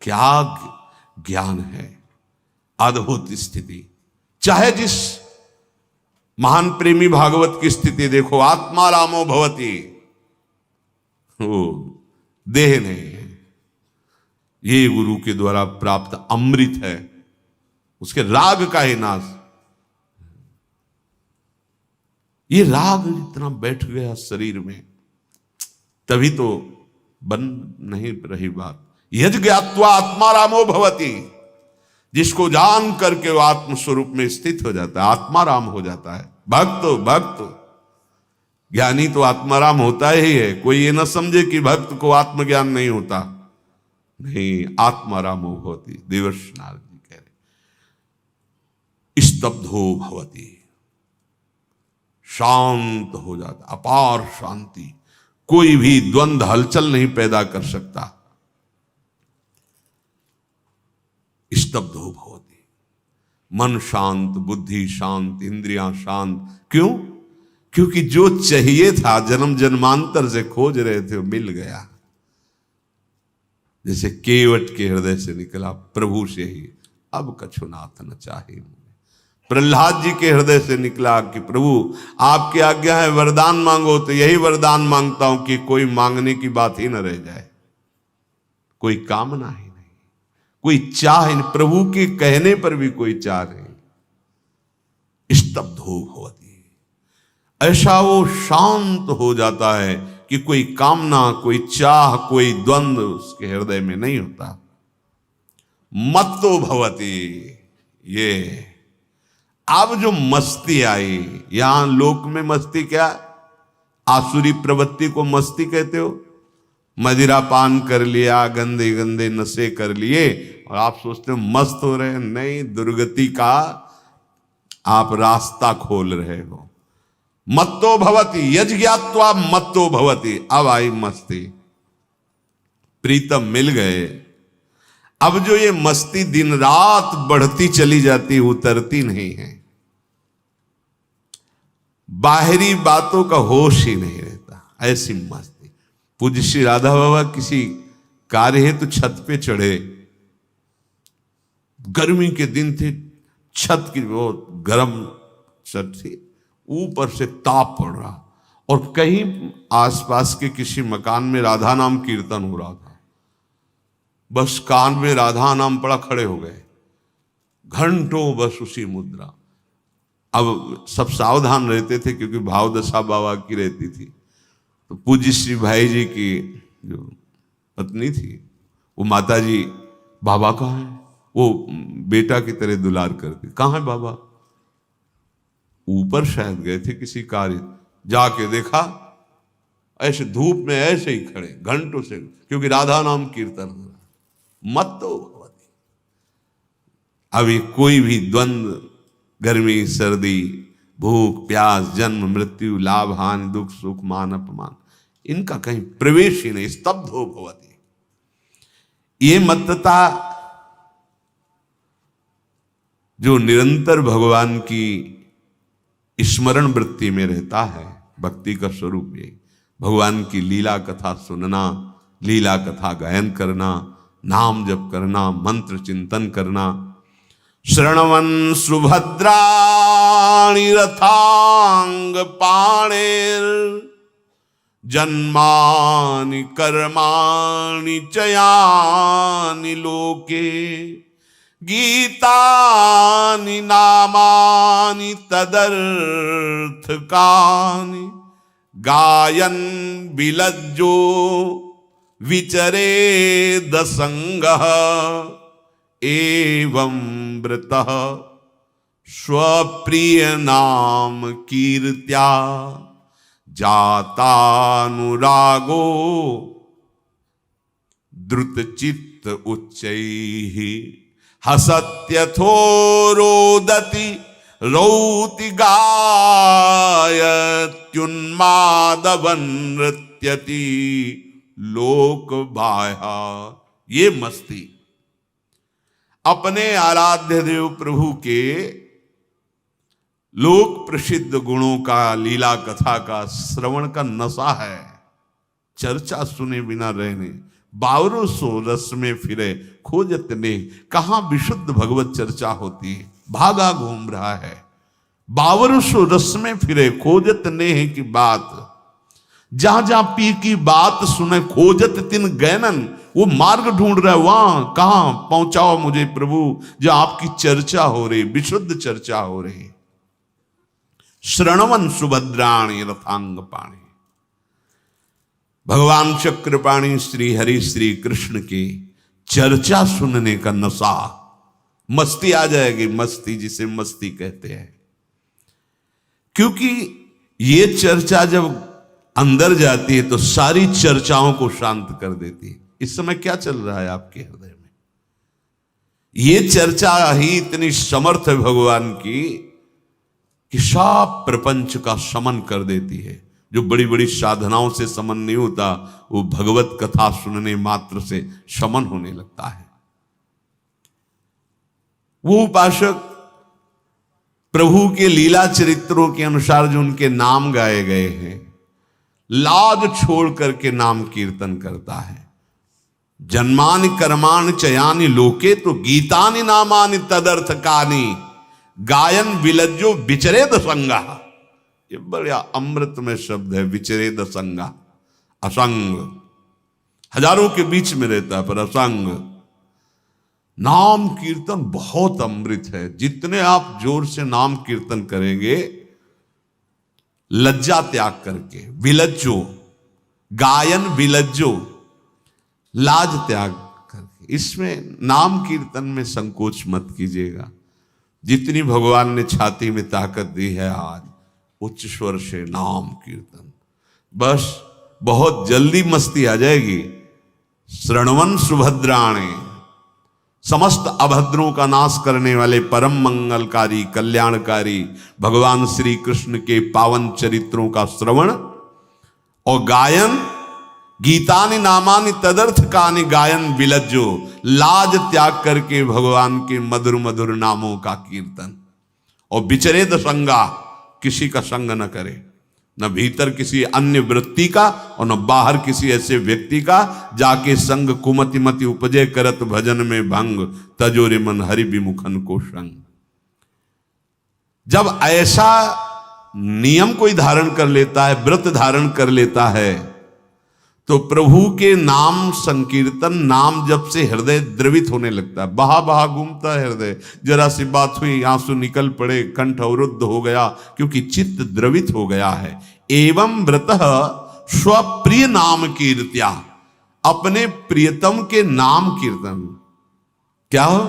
क्या ज्ञान है, अद्भुत स्थिति। चाहे जिस महान प्रेमी भागवत की स्थिति देखो, आत्मा रामो भवति। वो देह नहीं है, ये गुरु के द्वारा प्राप्त अमृत है। उसके राग का ही नाश। ये राग इतना बैठ गया शरीर में, तभी तो बन नहीं रही बात। यज्ञात्वा आत्मा रामो भवति। जिसको जान करके वो आत्म स्वरूप में स्थित हो जाता है, आत्मा राम हो जाता है। भक्त ज्ञानी तो आत्माराम होता ही है। कोई ये ना समझे कि भक्त को आत्मज्ञान नहीं होता। नहीं, आत्मारामो भवति। देवर्ष नारद जी कह रहे स्तब्धो भवति, शांत हो जाता, अपार शांति। कोई भी द्वंद्व हलचल नहीं पैदा कर सकता। स्तब्धो भवति, मन शांत, बुद्धि शांत, इंद्रियां शांत। क्यों? क्योंकि जो चाहिए था, जन्म जन्मांतर से खोज रहे थे, वो मिल गया। जैसे केवट के हृदय से निकला प्रभु से ही, अब कछु नाथ न चाहे। प्रहलाद जी के हृदय से निकला कि प्रभु आपकी आज्ञा है वरदान मांगो, तो यही वरदान मांगता हूं कि कोई मांगने की बात ही न रह जाए, कोई कामना ही नहीं, कोई चाह नहीं। प्रभु के कहने पर भी कोई चाह नहीं। स्तब्धो भवति, ऐसा वो शांत हो जाता है कि कोई कामना, कोई चाह, कोई द्वंद्व उसके हृदय में नहीं होता। मत्तो भवति। ये अब जो मस्ती आई, यहां लोक में मस्ती क्या? आसुरी प्रवृत्ति को मस्ती कहते हो। मदिरा पान कर लिया, गंदे गंदे नशे कर लिए, और आप सोचते हो मस्त हो रहे हैं। नहीं, दुर्गति का आप रास्ता खोल रहे हो। मत्तो भवति, यज्ञात्वा मत्तो भवति। अब आई मस्ती, प्रीतम मिल गए। अब जो ये मस्ती दिन रात बढ़ती चली जाती, उतरती नहीं है। बाहरी बातों का होश ही नहीं रहता, ऐसी मस्ती। पूज्य श्री राधा बाबा किसी कार्य हेतु छत पे चढ़े। गर्मी के दिन थे, छत की बहुत गर्म छत थी, ऊपर से ताप पड़ रहा, और कहीं आसपास के किसी मकान में राधा नाम कीर्तन हो रहा था, बस कान में राधा नाम पड़ा, खड़े हो गए, घंटों बस उसी मुद्रा। अब सब सावधान रहते थे क्योंकि भाव दशा बाबा की रहती थी। तो पूज्य श्री भाई जी की जो पत्नी थी, वो माता जी, बाबा कहाँ है? वो बेटा की तरह दुलार करती, कहाँ है बाबा? ऊपर शायद गए थे किसी कार्य, जाके देखा ऐसे धूप में ऐसे ही खड़े घंटों से, क्योंकि राधा नाम कीर्तन हो रहा। मत तो अभी कोई भी द्वंद्व, गर्मी सर्दी, भूख प्यास, जन्म मृत्यु, लाभ हानि, दुख सुख, मान अपमान, इनका कहीं प्रवेश ही नहीं, स्तब्ध हो भवती। ये मत्तता जो निरंतर भगवान की स्मरण वृत्ति में रहता है, भक्ति का स्वरूप ये भगवान की लीला कथा सुनना, लीला कथा गायन करना, नाम जप करना, मंत्र चिंतन करना। शृण्वन् सुभद्राणि रथांग पाणेर जन्मानि कर्माणि चयानि लोके गीतानि नामानि तदर्थकानि गायन् विलज्जो विचरेद संगः एवं व्रतः स्वप्रिय नाम कीर्त्या जातानुरागो द्रुतचित्त उच्चैः हसत्यथो रोदति रौति गायत्युन्मादवन् नृत्यति लोक बाह्या। ये मस्ती अपने आराध्य देव प्रभु के लोक प्रसिद्ध गुणों का, लीला कथा का, श्रवण का नशा है। चर्चा सुने बिना रहने, बावरों सो रस में फिरे खोजत ने। कहां विशुद्ध भगवत चर्चा होती है? भागा घूम रहा है, बावरों सो रस में फिरे खोजत ने की बात। जहां जहां पी की बात सुने खोजत तिन गैनन, वो मार्ग ढूंढ रहा है, वहां कहां पहुंचाओ मुझे प्रभु जहां आपकी चर्चा हो रही, विशुद्ध चर्चा हो रही। शृण्वन् सुभद्राणि रथांग पाणि, भगवान चक्रपाणि श्री हरि श्री कृष्ण की चर्चा सुनने का नशा, मस्ती आ जाएगी। मस्ती जिसे मस्ती कहते हैं, क्योंकि ये चर्चा जब अंदर जाती है तो सारी चर्चाओं को शांत कर देती है। इस समय क्या चल रहा है आपके हृदय में? ये चर्चा ही इतनी समर्थ है भगवान की कि सब प्रपंच का शमन कर देती है। जो बड़ी बड़ी साधनाओं से शमन नहीं होता, वो भगवत कथा सुनने मात्र से शमन होने लगता है। वो उपासक प्रभु के लीला चरित्रों के अनुसार जो उनके नाम गाए गए हैं, लाज छोड़ करके नाम कीर्तन करता है। जन्मानि कर्माणि चयानि लोके तो गीतानि नामानि तदर्थकानि गायन विलज्जो विचरेद संगा। ये बड़ा अमृत में शब्द है, विचरेद संगा। असंग हजारों के बीच में रहता है पर असंग। नाम कीर्तन बहुत अमृत है। जितने आप जोर से नाम कीर्तन करेंगे, लज्जा त्याग करके, विलज्जो गायन विलज्जो, लाज त्याग करके, इसमें नाम कीर्तन में संकोच मत कीजिएगा। जितनी भगवान ने छाती में ताकत दी है आज, उच्च स्वर से नाम कीर्तन, बस बहुत जल्दी मस्ती आ जाएगी। शृण्वन् सुभद्राणि, समस्त अभद्रों का नाश करने वाले परम मंगलकारी कल्याणकारी भगवान श्री कृष्ण के पावन चरित्रों का श्रवण और गायन। गीतानि नामानि तदर्थकानि गायन विलज्जो, लाज त्याग करके भगवान के मधुर मधुर नामों का कीर्तन। और विचरेद संगा, किसी का संग न करे, न भीतर किसी अन्य वृत्ति का और न बाहर किसी ऐसे व्यक्ति का। जाके संग कुमति मति उपजे करत भजन में भंग, तजोरे मन हरि विमुखन को संग। जब ऐसा नियम कोई धारण कर लेता है, व्रत धारण कर लेता है, तो प्रभु के नाम संकीर्तन, नाम जप से हृदय द्रवित होने लगता है, बहा बहा घूमता है हृदय। जरा सी बात हुई, आंसू निकल पड़े, कंठ अवरुद्ध हो गया, क्योंकि चित्त द्रवित हो गया है। एवं व्रतः स्वप्रिय नाम कीर्त्या, अपने प्रियतम के नाम कीर्तन, क्या हो,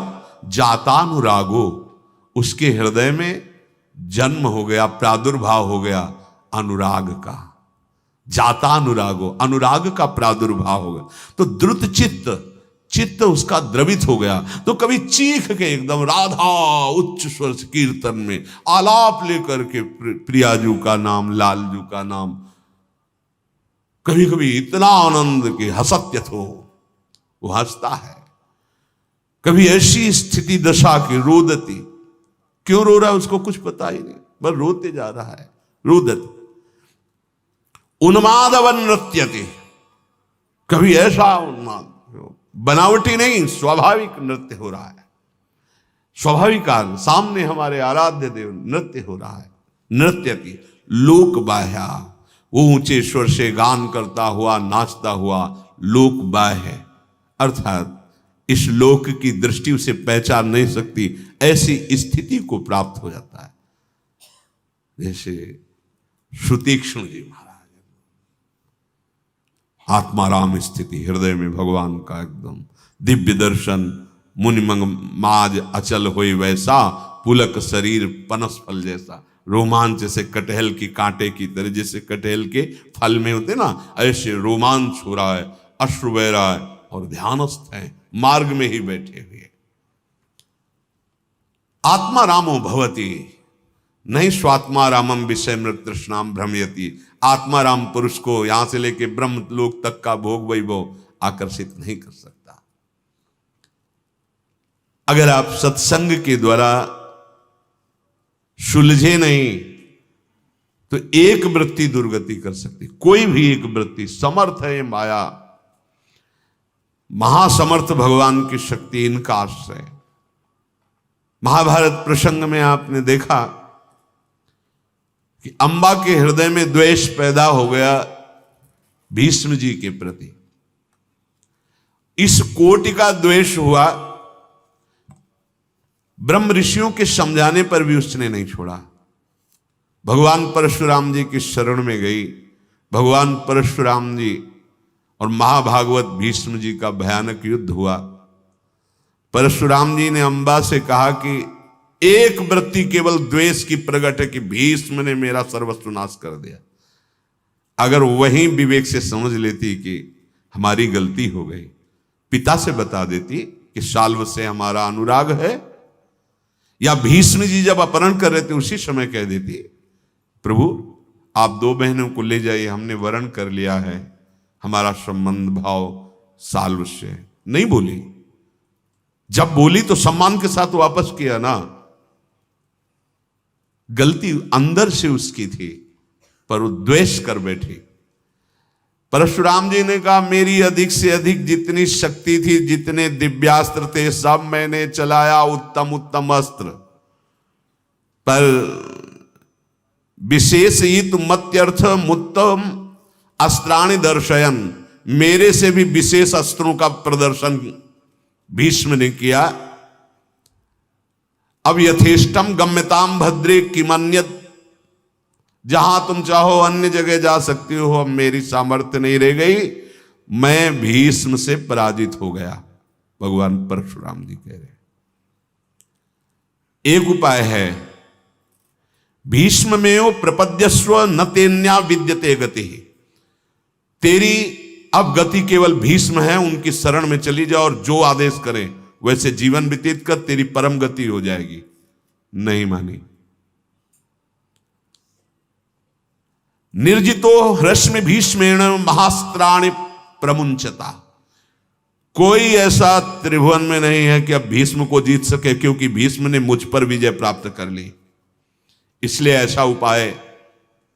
जातानुरागो, उसके हृदय में जन्म हो गया, प्रादुर्भाव हो गया अनुराग का। जातानुरागो, अनुराग का प्रादुर्भाव हो गया, तो द्रुत चित्त उसका द्रवित हो गया। तो कभी चीख के एकदम राधा उच्च स्वर से कीर्तन में आलाप लेकर के प्रियाजू का नाम, लालजू का नाम, कभी कभी इतना आनंद कि हसत्यथ हो, वो हंसता है। कभी ऐसी स्थिति दशा की रोदती, क्यों रो रहा है उसको कुछ पता ही नहीं, बस रोते जा रहा है, रोदती। उन्मादवन नृत्यति, कभी ऐसा उन्माद, बनावटी नहीं, स्वाभाविक नृत्य हो रहा है, स्वाभाविक कारण सामने हमारे आराध्य देव नृत्य हो रहा है। नृत्यति लोक बाह्या, वो ऊंचे स्वर से गान करता हुआ, नाचता हुआ लोक बाह्य, अर्थात इस लोक की दृष्टि उसे पहचान नहीं सकती, ऐसी स्थिति को प्राप्त हो जाता है। जैसे श्रुतीक्ष्ण जी महाराज, आत्माराम स्थिति, हृदय में भगवान का एकदम दिव्य दर्शन, मुनिमंग माज अचल होई वैसा, पुलक शरीर पनस फल जैसा, रोमांच से कटहल की कांटे की तरह, जैसे कटहल के फल में होते ना, ऐसे रोमांच हो रहा है, अश्रु बह रहा है, और ध्यानस्थ है, मार्ग में ही बैठे हुए। आत्मा रामो भवति, नहीं स्वात्मा रामम विषय मृत तृष्णाम भ्रमयति। आत्मा राम पुरुष को यहां से लेके ब्रह्म लोक तक का भोग वैभव आकर्षित नहीं कर सकता। अगर आप सत्संग के द्वारा सुलझे नहीं तो एक वृत्ति दुर्गति कर सकती, कोई भी एक वृत्ति। समर्थ है माया, महासमर्थ भगवान की शक्ति, इनका आश्रय। महाभारत प्रसंग में आपने देखा कि अंबा के हृदय में द्वेष पैदा हो गया भीष्म जी के प्रति। इस कोटि का द्वेष हुआ, ब्रह्म ऋषियों के समझाने पर भी उसने नहीं छोड़ा। भगवान परशुराम जी की शरण में गई। भगवान परशुराम जी और महाभागवत भीष्म जी का भयानक युद्ध हुआ। परशुराम जी ने अंबा से कहा कि एक वृत्ति केवल द्वेष की प्रकट है कि भीष्म ने मेरा सर्वस्व नाश कर दिया। अगर वहीं विवेक से समझ लेती कि हमारी गलती हो गई, पिता से बता देती कि शाल्व से हमारा अनुराग है, या भीष्म जी जब अपहरण कर रहे थे उसी समय कह देती प्रभु आप दो बहनों को ले जाइए, हमने वरण कर लिया है, हमारा संबंध भाव साल्व से। नहीं बोली, जब बोली तो सम्मान के साथ वापस किया ना। गलती अंदर से उसकी थी पर वो द्वेष कर बैठी। परशुराम जी ने कहा मेरी अधिक से अधिक जितनी शक्ति थी, जितने दिव्यास्त्र थे, सब मैंने चलाया, उत्तम उत्तम अस्त्र, पर विशेष हित मत्यर्थ मुत्तम अस्त्राणि दर्शयन, मेरे से भी विशेष अस्त्रों का प्रदर्शन भीष्म ने किया। अब यथेष्टम गम्यताम भद्रे किमन्यत, जहां तुम चाहो अन्य जगह जा सकती हो, अब मेरी सामर्थ्य नहीं रह गई, मैं भीष्म से पराजित हो गया। भगवान परशुराम जी कह रहे एक उपाय है, भीष्म में वो प्रपद्यस्व न तेन्या विद्यते गति। तेरी अब गति केवल भीष्म है, उनकी शरण में चली जाओ और जो आदेश करें वैसे जीवन व्यतीत कर, तेरी परम गति हो जाएगी। नहीं मानी। निर्जितो ह्रस्म भीष्मेण महास्त्राणि प्रमुंचता, कोई ऐसा त्रिभुवन में नहीं है कि अब भीष्म को जीत सके, क्योंकि भीष्म ने मुझ पर विजय प्राप्त कर ली। इसलिए ऐसा उपाय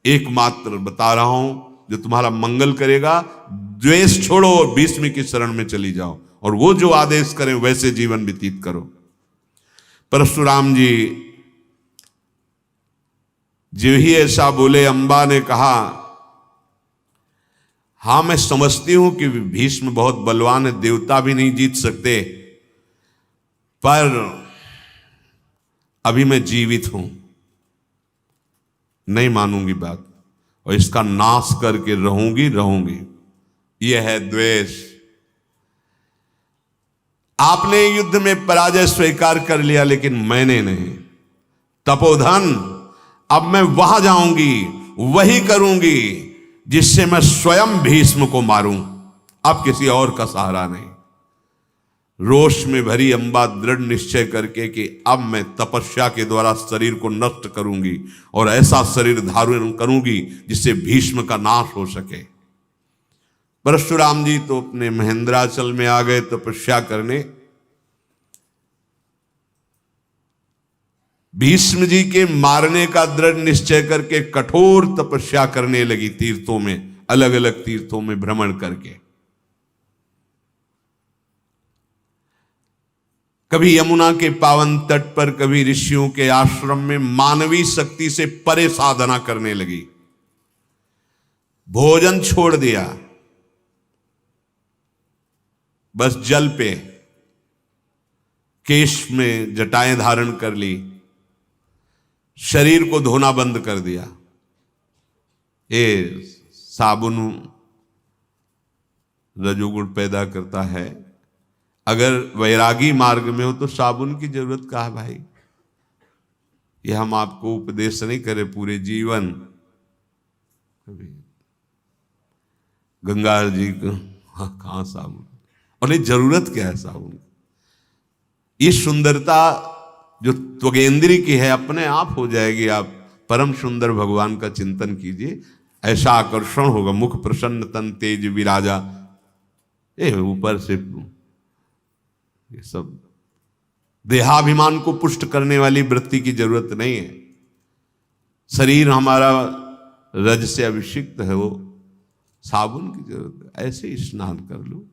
एकमात्र बता रहा हूं जो तुम्हारा मंगल करेगा। द्वेष छोड़ो और भीष्म की शरण में चली जाओ और वो जो आदेश करें वैसे जीवन व्यतीत करो। परशुराम जी जो ही ऐसा बोले, अंबा ने कहा, हां मैं समझती हूं कि भीष्म बहुत बलवान है, देवता भी नहीं जीत सकते, पर अभी मैं जीवित हूं, नहीं मानूंगी बात, और इसका नाश करके रहूंगी। यह है द्वेष। आपने युद्ध में पराजय स्वीकार कर लिया, लेकिन मैंने नहीं। तपोधन, अब मैं वहां जाऊंगी, वही करूंगी जिससे मैं स्वयं भीष्म को मारूं, अब किसी और का सहारा नहीं। रोष में भरी अंबा दृढ़ निश्चय करके कि अब मैं तपस्या के द्वारा शरीर को नष्ट करूंगी और ऐसा शरीर धारण करूंगी जिससे भीष्म का नाश हो सके। परशुराम जी तो अपने महेंद्राचल में आ गए तपस्या करने। भीष्म जी के मारने का दृढ़ निश्चय करके कठोर तपस्या करने लगी, तीर्थों में, अलग अलग तीर्थों में भ्रमण करके। कभी यमुना के पावन तट पर, कभी ऋषियों के आश्रम में मानवीय शक्ति से परे साधना करने लगी। भोजन छोड़ दिया, बस जल पे, केश में जटाएं धारण कर ली, शरीर को धोना बंद कर दिया। ये साबुन रजोगुण पैदा करता है। अगर वैरागी मार्ग में हो तो साबुन की जरूरत कहाँ भाई? ये हम आपको उपदेश नहीं करें पूरे जीवन। गंगा जी को कहाँ साबुन, और ये जरूरत क्या है साबुन? ये सुंदरता जो त्वगेंद्री की है अपने आप हो जाएगी। आप परम सुंदर भगवान का चिंतन कीजिए, ऐसा आकर्षण होगा। मुख प्रसन्न तन तेज विराजा, ये ऊपर से ये सब देहाभिमान को पुष्ट करने वाली वृत्ति की जरूरत नहीं है। शरीर हमारा रज से अभिषिक्त है, वो साबुन की जरूरत है। ऐसे ही स्नान कर लो।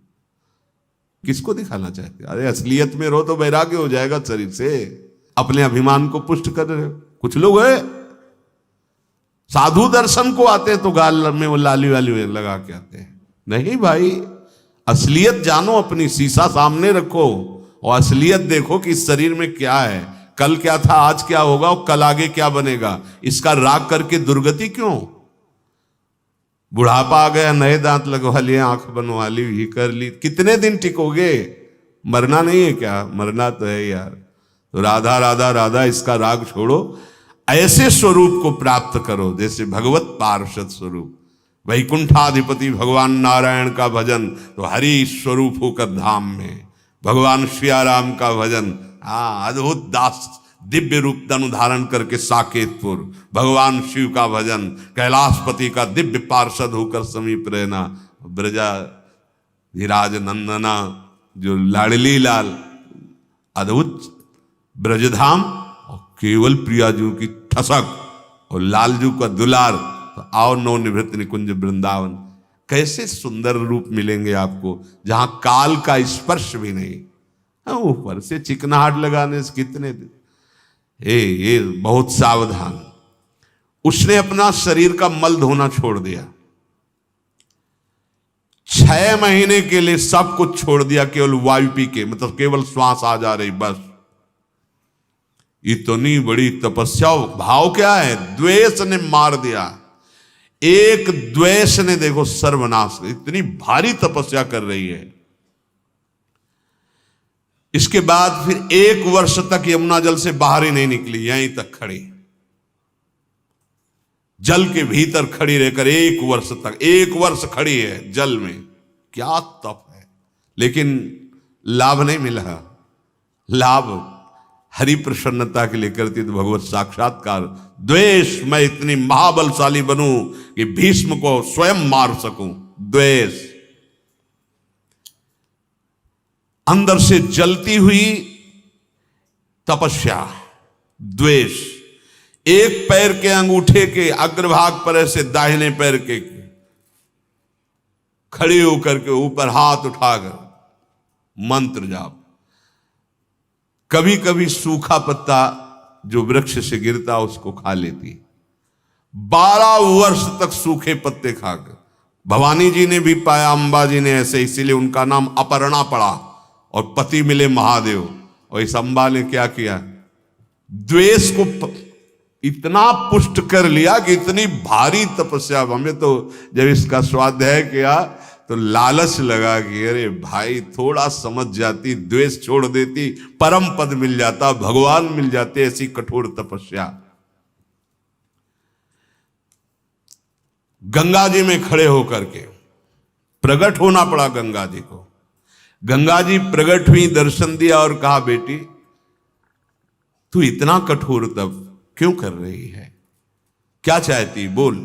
किसको दिखाना चाहते? अरे असलियत में रहो तो वैराग्य हो जाएगा शरीर से। अपने अभिमान को पुष्ट कर रहे हो। कुछ लोग है साधु दर्शन को आते हैं तो गाल में वो लाली वाली लगा के आते हैं। नहीं भाई, असलियत जानो अपनी, शीशा सामने रखो और असलियत देखो कि इस शरीर में क्या है। कल क्या था, आज क्या होगा और कल आगे क्या बनेगा। इसका राग करके दुर्गति क्यों? बुढ़ापा आ गया, नए दांत लगवा लिए, आंख बनवा ली, ये कर ली, कितने दिन टिकोगे? मरना नहीं है क्या? मरना तो है यार। तो राधा राधा राधा, इसका राग छोड़ो, ऐसे स्वरूप को प्राप्त करो जैसे भगवत पार्षद स्वरूप। वैकुंठाधिपति भगवान नारायण का भजन तो हरि स्वरूप होकर धाम में, भगवान श्याराम का भजन, अद्भुत दास दिव्य रूप तनु धारण करके साकेतपुर, भगवान शिव का भजन, कैलाशपति का दिव्य पार्षद होकर समीप रहना, ब्रजा धीराज नंदना जो लाडली लाल, अद्भुत ब्रजधाम, और केवल प्रियाजू की ठसक और लालजू का दुलार। तो आओ नवनिवृत्त निकुंज वृंदावन। कैसे सुंदर रूप मिलेंगे आपको जहां काल का स्पर्श भी नहीं। ऊपर से चिकनाहट लगाने से कितने दिन। ये बहुत सावधान। उसने अपना शरीर का मल धोना छोड़ दिया। 6 महीने के लिए सब कुछ छोड़ दिया, केवल वायु पी के, मतलब केवल श्वास आ जा रही बस। इतनी बड़ी तपस्या, भाव क्या है? द्वेष ने मार दिया। एक द्वेष ने देखो सर्वनाश, इतनी भारी तपस्या कर रही है। इसके बाद फिर 1 वर्ष तक यमुना जल से बाहर ही नहीं निकली, यहीं तक खड़ी, जल के भीतर खड़ी रहकर 1 वर्ष तक, 1 वर्ष खड़ी है जल में। क्या तप है! लेकिन लाभ नहीं मिला। लाभ हरि प्रसन्नता के लिए करती तो भगवत साक्षात्कार। द्वेष, मैं इतनी महाबलशाली बनूं कि भीष्म को स्वयं मार सकूं। द्वेष अंदर से जलती हुई तपस्या, द्वेष। एक पैर के अंगूठे के अग्रभाग पर ऐसे दाहिने पैर के खड़े होकर के ऊपर हाथ उठाकर मंत्र जाप। कभी कभी सूखा पत्ता जो वृक्ष से गिरता उसको खा लेती। 12 वर्ष तक सूखे पत्ते खाकर। भवानी जी ने भी पाया, अंबा जी ने ऐसे, इसीलिए उनका नाम अपर्णा पड़ा और पति मिले महादेव। और इस अंबा ने क्या किया, द्वेष को इतना पुष्ट कर लिया कि इतनी भारी तपस्या। हमें तो जब इसका स्वाध्याय किया तो लालच लगा कि अरे भाई थोड़ा समझ जाती, द्वेष छोड़ देती, परम पद मिल जाता, भगवान मिल जाते। ऐसी कठोर तपस्या। गंगा जी में खड़े होकर के प्रकट होना पड़ा गंगा जी को। गंगा जी प्रकट हुई, दर्शन दिया और कहा, बेटी तू इतना कठोर तप क्यों कर रही है, क्या चाहती, बोल।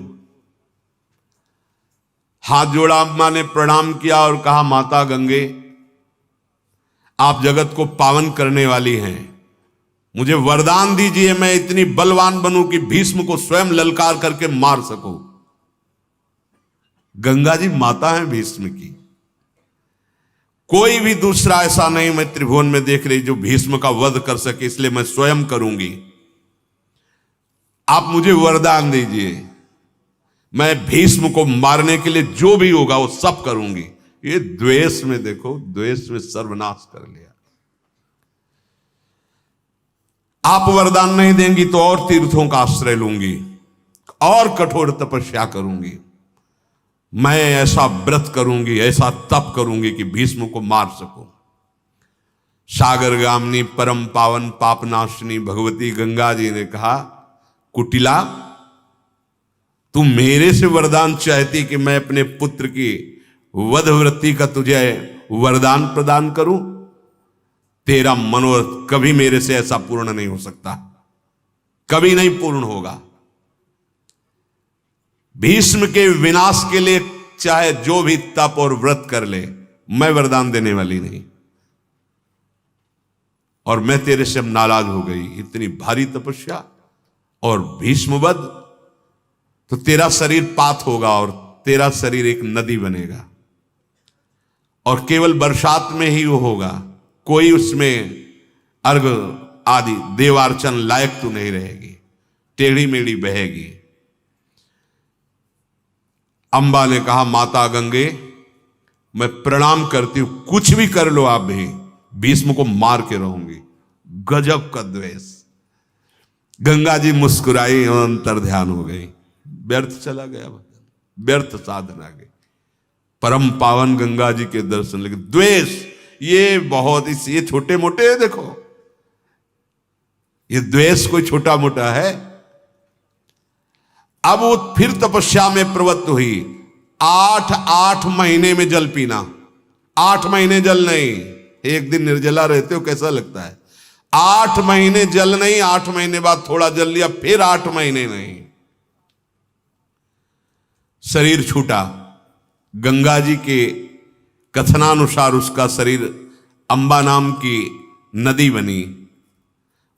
हाथ जोड़ा, अम्मा ने प्रणाम किया और कहा, माता गंगे, आप जगत को पावन करने वाली हैं, मुझे वरदान दीजिए, मैं इतनी बलवान बनूं कि भीष्म को स्वयं ललकार करके मार सकूं। गंगा जी माता है भीष्म की। कोई भी दूसरा ऐसा नहीं मैं त्रिभुवन में देख रही जो भीष्म का वध कर सके, इसलिए मैं स्वयं करूंगी। आप मुझे वरदान दीजिए, मैं भीष्म को मारने के लिए जो भी होगा वो सब करूंगी। ये द्वेष में देखो, द्वेष में सर्वनाश कर लिया। आप वरदान नहीं देंगी तो और तीर्थों का आश्रय लूंगी, और कठोर तपस्या करूंगी, मैं ऐसा व्रत करूंगी, ऐसा तप करूंगी कि भीष्म को मार सकूं। सागर गामिनी परम पावन पापनाशिनी भगवती गंगा जी ने कहा, कुटिला, तू मेरे से वरदान चाहती कि मैं अपने पुत्र की वध वृत्ति का तुझे वरदान प्रदान करूं? तेरा मनोरथ कभी मेरे से ऐसा पूर्ण नहीं हो सकता, कभी नहीं पूर्ण होगा। भीष्म के विनाश के लिए चाहे जो भी तप और व्रत कर ले, मैं वरदान देने वाली नहीं, और मैं तेरे से अब नाराज हो गई। इतनी भारी तपस्या और भीष्म वध, तो तेरा शरीर पात होगा और तेरा शरीर एक नदी बनेगा, और केवल बरसात में ही वो होगा, कोई उसमें अर्घ आदि देवार्चन लायक तू नहीं रहेगी, टेढ़ी मेढ़ी बहेगी। अंबा ने कहा, माता गंगे, मैं प्रणाम करती हूं, कुछ भी कर लो आप भी, भीष्म को मार के रहूंगी। गजब का द्वेष। गंगा जी मुस्कुराई और अंतर ध्यान हो गई। व्यर्थ चला गया भजन, व्यर्थ साधना गई। परम पावन गंगा जी के दर्शन। लेकिन द्वेष ये बहुत, ये छोटे मोटे है, देखो ये द्वेष कोई छोटा मोटा है। अब वो फिर तपस्या में प्रवृत्त हुई। 8 महीने में जल पीना, 8 महीने जल नहीं। एक दिन निर्जला रहते हो कैसा लगता है? 8 महीने जल नहीं, 8 महीने बाद थोड़ा जल लिया, फिर 8 महीने नहीं। शरीर छूटा। गंगा जी के कथनानुसार उसका शरीर अंबा नाम की नदी बनी।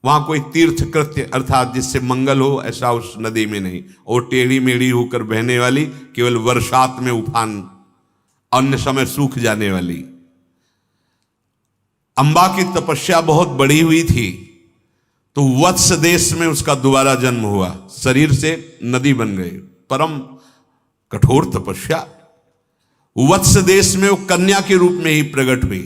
वहां कोई तीर्थ कृत्य अर्थात जिससे मंगल हो ऐसा उस नदी में नहीं, और टेढ़ी मेढ़ी होकर बहने वाली, केवल वर्षात में उफान, अन्य समय सूख जाने वाली। अंबा की तपस्या बहुत बड़ी हुई थी, तो वत्स देश में उसका दोबारा जन्म हुआ, शरीर से नदी बन गई। परम कठोर तपस्या। वत्स देश में वो कन्या के रूप में ही प्रकट हुई,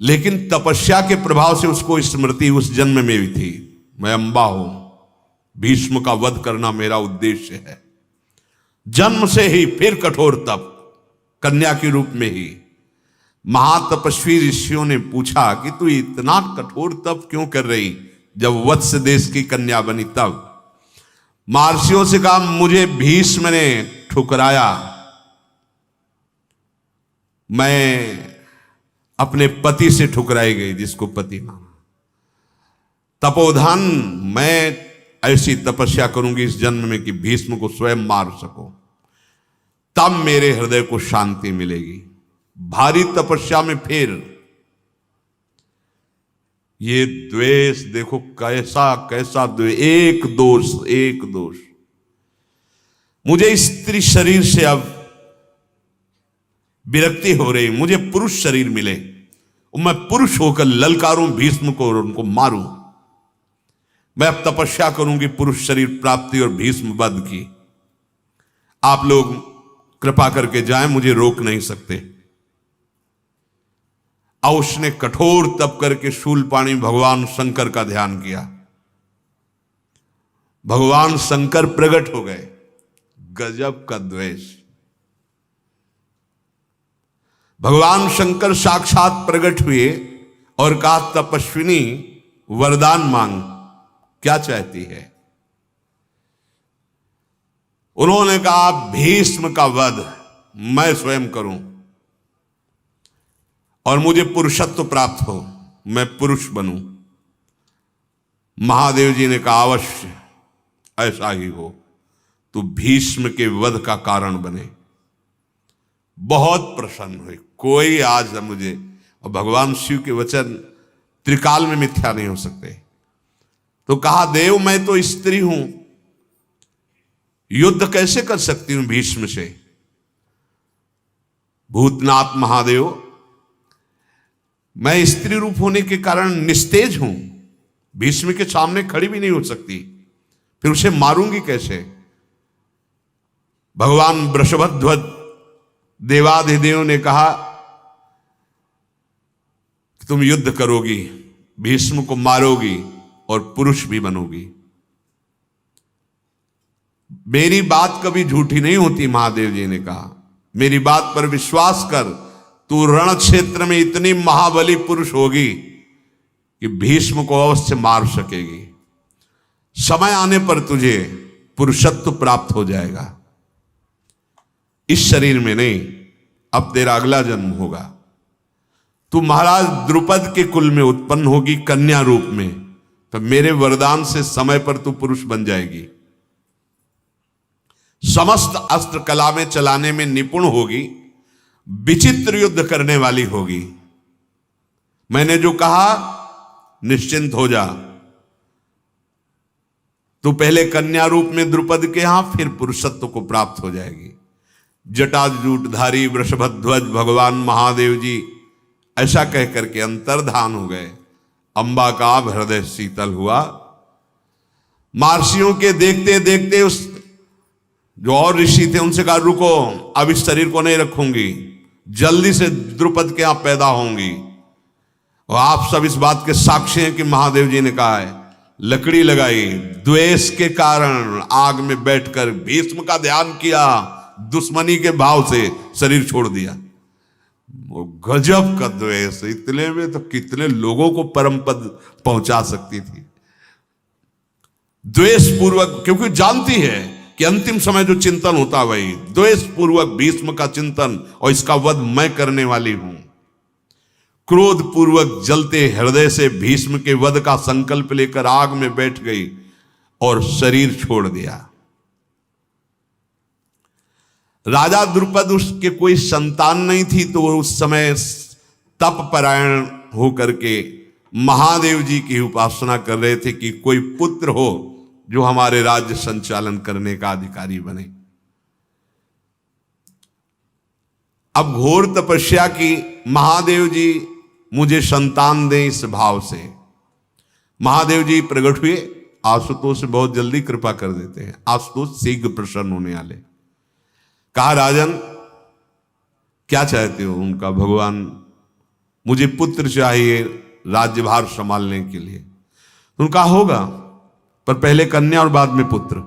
लेकिन तपस्या के प्रभाव से उसको स्मृति उस जन्म में भी थी, मैं अंबा हूं, भीष्म का वध करना मेरा उद्देश्य है। जन्म से ही फिर कठोर तप, कन्या के रूप में ही। महातपस्वी ऋषियों ने पूछा कि तू इतना कठोर तप क्यों कर रही जब वत्स देश की कन्या बनी तब? महर्षियों से कहा, मुझे भीष्म ने ठुकराया, मैं अपने पति से ठुकराई गई, जिसको पति माना। तपोधन, मैं ऐसी तपस्या करूंगी इस जन्म में कि भीष्म को स्वयं मार सको, तब मेरे हृदय को शांति मिलेगी। भारी तपस्या में फिर ये द्वेष देखो कैसा कैसा द्वेष। एक दोष। मुझे स्त्री शरीर से अब विरक्ति हो रही, मुझे पुरुष शरीर मिले, मैं पुरुष होकर ललकारूं भीष्म को और उनको मारूं। मैं अब तपस्या करूंगी पुरुष शरीर प्राप्ति और भीष्म वध की। आप लोग कृपा करके जाएं, मुझे रोक नहीं सकते। और उसने कठोर तप करके शूलपाणी भगवान शंकर का ध्यान किया। भगवान शंकर प्रकट हो गए। गजब का द्वेष। भगवान शंकर साक्षात प्रकट हुए और कहा, तपस्विनी वरदान मांग, क्या चाहती है? उन्होंने कहा, भीष्म का वध मैं स्वयं करूं और मुझे पुरुषत्व प्राप्त हो, मैं पुरुष बनूं। महादेव जी ने कहा, अवश्य ऐसा ही हो, तू भीष्म के वध का कारण बने। बहुत प्रसन्न हुए। कोई आज मुझे, और भगवान शिव के वचन त्रिकाल में मिथ्या नहीं हो सकते। तो कहा, देव मैं तो स्त्री हूं, युद्ध कैसे कर सकती हूं भीष्म से? भूतनाथ महादेव, मैं स्त्री रूप होने के कारण निस्तेज हूं, भीष्म के सामने खड़ी भी नहीं हो सकती, फिर उसे मारूंगी कैसे? भगवान वृषभध्वज देवाधिदेव ने कहा कि तुम युद्ध करोगी, भीष्म को मारोगी और पुरुष भी बनोगी। मेरी बात कभी झूठी नहीं होती, महादेव जी ने कहा, मेरी बात पर विश्वास कर, तू रण क्षेत्र में इतनी महाबली पुरुष होगी कि भीष्म को अवश्य मार सकेगी। समय आने पर तुझे पुरुषत्व प्राप्त हो जाएगा। इस शरीर में नहीं, अब तेरा अगला जन्म होगा। तू महाराज द्रुपद के कुल में उत्पन्न होगी कन्या रूप में, तो मेरे वरदान से समय पर तू पुरुष बन जाएगी। समस्त अस्त्र कला में चलाने में निपुण होगी, विचित्र युद्ध करने वाली होगी। मैंने जो कहा निश्चिंत हो जा। तू पहले कन्या रूप में द्रुपद के यहां, फिर पुरुषत्व को प्राप्त हो जाएगी। जटाजूटधारी वृषभध्वज भगवान महादेव जी ऐसा कह करके अंतर्धान हो गए। अंबा का हृदय शीतल हुआ। महर्षियों के देखते देखते उस जो और ऋषि थे उनसे कहा, रुको, अब इस शरीर को नहीं रखूंगी, जल्दी से द्रुपद के यहां पैदा होंगी। और आप सब इस बात के साक्षी हैं कि महादेव जी ने कहा है, लकड़ी लगाई, द्वेष के कारण आग में बैठकर भीष्म का ध्यान किया, दुश्मनी के भाव से शरीर छोड़ दिया। वो गजब का द्वेष, इतने में तो कितने लोगों को परम पद पहुंचा सकती थी। द्वेष पूर्वक, क्योंकि जानती है कि अंतिम समय जो चिंतन होता वही द्वेष पूर्वक भीष्म का चिंतन, और इसका वध मैं करने वाली हूं। क्रोध पूर्वक जलते हृदय से भीष्म के वध का संकल्प लेकर आग में बैठ गई और शरीर छोड़ दिया। राजा द्रुपद, उसके कोई संतान नहीं थी, तो वो उस समय तप परायण होकर के महादेव जी की उपासना कर रहे थे कि कोई पुत्र हो जो हमारे राज्य संचालन करने का अधिकारी बने। अब घोर तपस्या की, महादेव जी मुझे संतान दें, इस भाव से महादेव जी प्रकट हुए। आशुतोष से बहुत जल्दी कृपा कर देते हैं, आशुतोष शीघ्र प्रसन्न होने वाले। कहा, राजन क्या चाहते हो? उनका, भगवान मुझे पुत्र चाहिए राज्यभार संभालने के लिए। उनका होगा, पर पहले कन्या और बाद में पुत्र।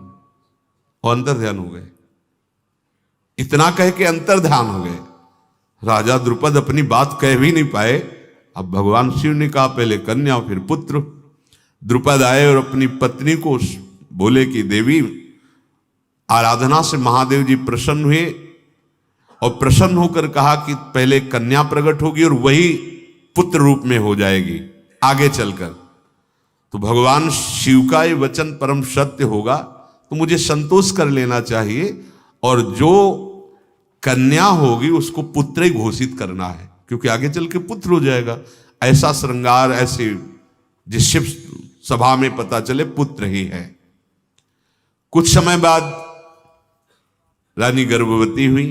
और अंतर ध्यान हो गए। इतना कह के अंतर ध्यान हो गए। राजा द्रुपद अपनी बात कह भी नहीं पाए। अब भगवान शिव ने कहा, पहले कन्या फिर पुत्र। द्रुपद आए और अपनी पत्नी को बोले कि देवी, आराधना से महादेव जी प्रसन्न हुए और प्रसन्न होकर कहा कि पहले कन्या प्रकट होगी और वही पुत्र रूप में हो जाएगी आगे चलकर। तो भगवान शिव का ये वचन परम सत्य होगा, तो मुझे संतोष कर लेना चाहिए, और जो कन्या होगी उसको पुत्र ही घोषित करना है, क्योंकि आगे चल के पुत्र हो जाएगा। ऐसा श्रृंगार, ऐसे जिस शिव सभा में पता चले पुत्र ही है। कुछ समय बाद रानी गर्भवती हुई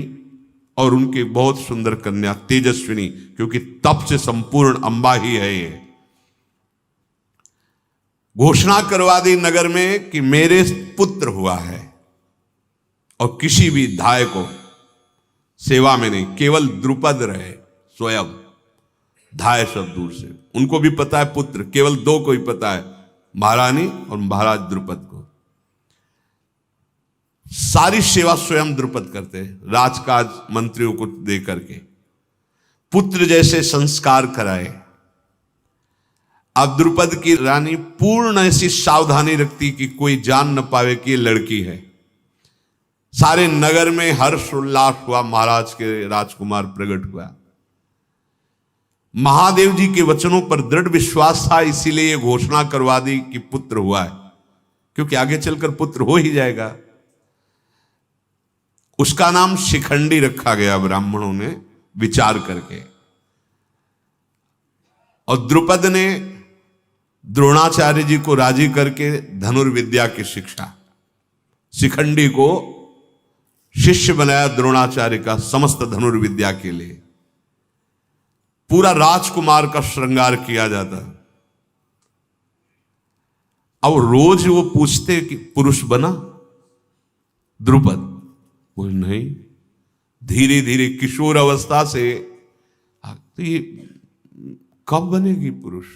और उनकी बहुत सुंदर कन्या तेजस्विनी, क्योंकि तप से संपूर्ण अंबा ही है ये, घोषणा करवा दी नगर में कि मेरे पुत्र हुआ है, और किसी भी धाय को सेवा में नहीं, केवल द्रुपद रहे स्वयं, धाय सब दूर से। उनको भी पता है पुत्र, केवल दो को ही पता है, महारानी और महाराज द्रुपद को। सारी सेवा स्वयं द्रुपद करते, राजकाज मंत्रियों को दे करके पुत्र जैसे संस्कार कराए। अब द्रुपद की रानी पूर्ण ऐसी सावधानी रखती कि कोई जान न पावे कि ये लड़की है। सारे नगर में हर्ष उल्लास हुआ, महाराज के राजकुमार प्रकट हुआ। महादेव जी के वचनों पर दृढ़ विश्वास था, इसीलिए ये घोषणा करवा दी कि पुत्र हुआ है, क्योंकि आगे चलकर पुत्र हो ही जाएगा। उसका नाम शिखंडी रखा गया ब्राह्मणों ने विचार करके। और द्रुपद ने द्रोणाचार्य जी को राजी करके धनुर्विद्या की शिक्षा, शिखंडी को शिष्य बनाया द्रोणाचार्य का समस्त धनुर्विद्या के लिए। पूरा राजकुमार का श्रृंगार किया जाता। अब रोज वो पूछते कि पुरुष बना द्रुपद? बोले नहीं। धीरे धीरे किशोर अवस्था से तो ये कब बनेगी पुरुष?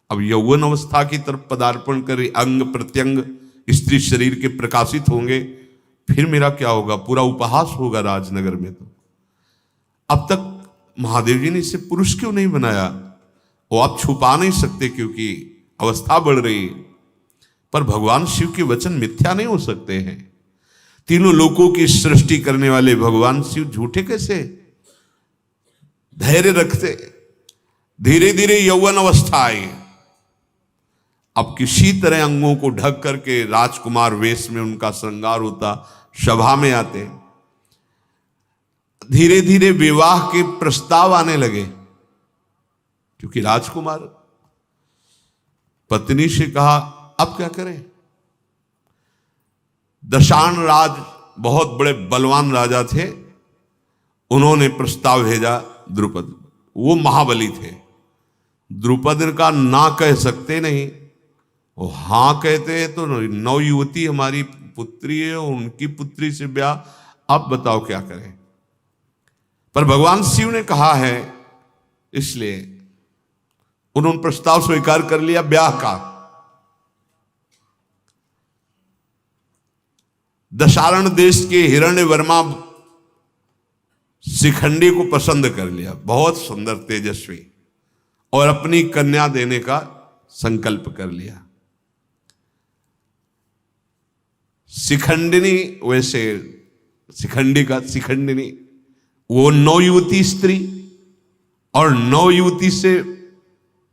अब यौवन अवस्था की तरफ पदार्पण करे, अंग प्रत्यंग स्त्री शरीर के प्रकाशित होंगे, फिर मेरा क्या होगा? पूरा उपहास होगा राजनगर में। तो अब तक महादेव जी ने इसे पुरुष क्यों नहीं बनाया? वो आप छुपा नहीं सकते क्योंकि अवस्था बढ़ रही है। पर भगवान शिव के वचन मिथ्या नहीं हो सकते हैं। तीनों लोकों की सृष्टि करने वाले भगवान शिव झूठे कैसे? धैर्य रखते। धीरे धीरे यौवन अवस्था आई। अब किसी तरह अंगों को ढक करके राजकुमार वेश में उनका श्रृंगार होता, सभा में आते। धीरे धीरे विवाह के प्रस्ताव आने लगे, क्योंकि राजकुमार पत्नी से कहा अब क्या करें? दशान राज बहुत बड़े बलवान राजा थे, उन्होंने प्रस्ताव भेजा द्रुपद। वो महाबली थे, द्रुपद का ना कह सकते नहीं। वो हाँ कहते हैं तो नौ युवती हमारी पुत्री है, उनकी पुत्री से ब्याह, अब बताओ क्या करें? पर भगवान शिव ने कहा है, इसलिए उन्होंने प्रस्ताव स्वीकार कर लिया ब्याह का। दशारण देश के हिरण्यवर्मा शिखंडी को पसंद कर लिया, बहुत सुंदर तेजस्वी, और अपनी कन्या देने का संकल्प कर लिया। शिखंडिनी, वैसे शिखंडिनी वो नवयुवती स्त्री, और नवयुवती से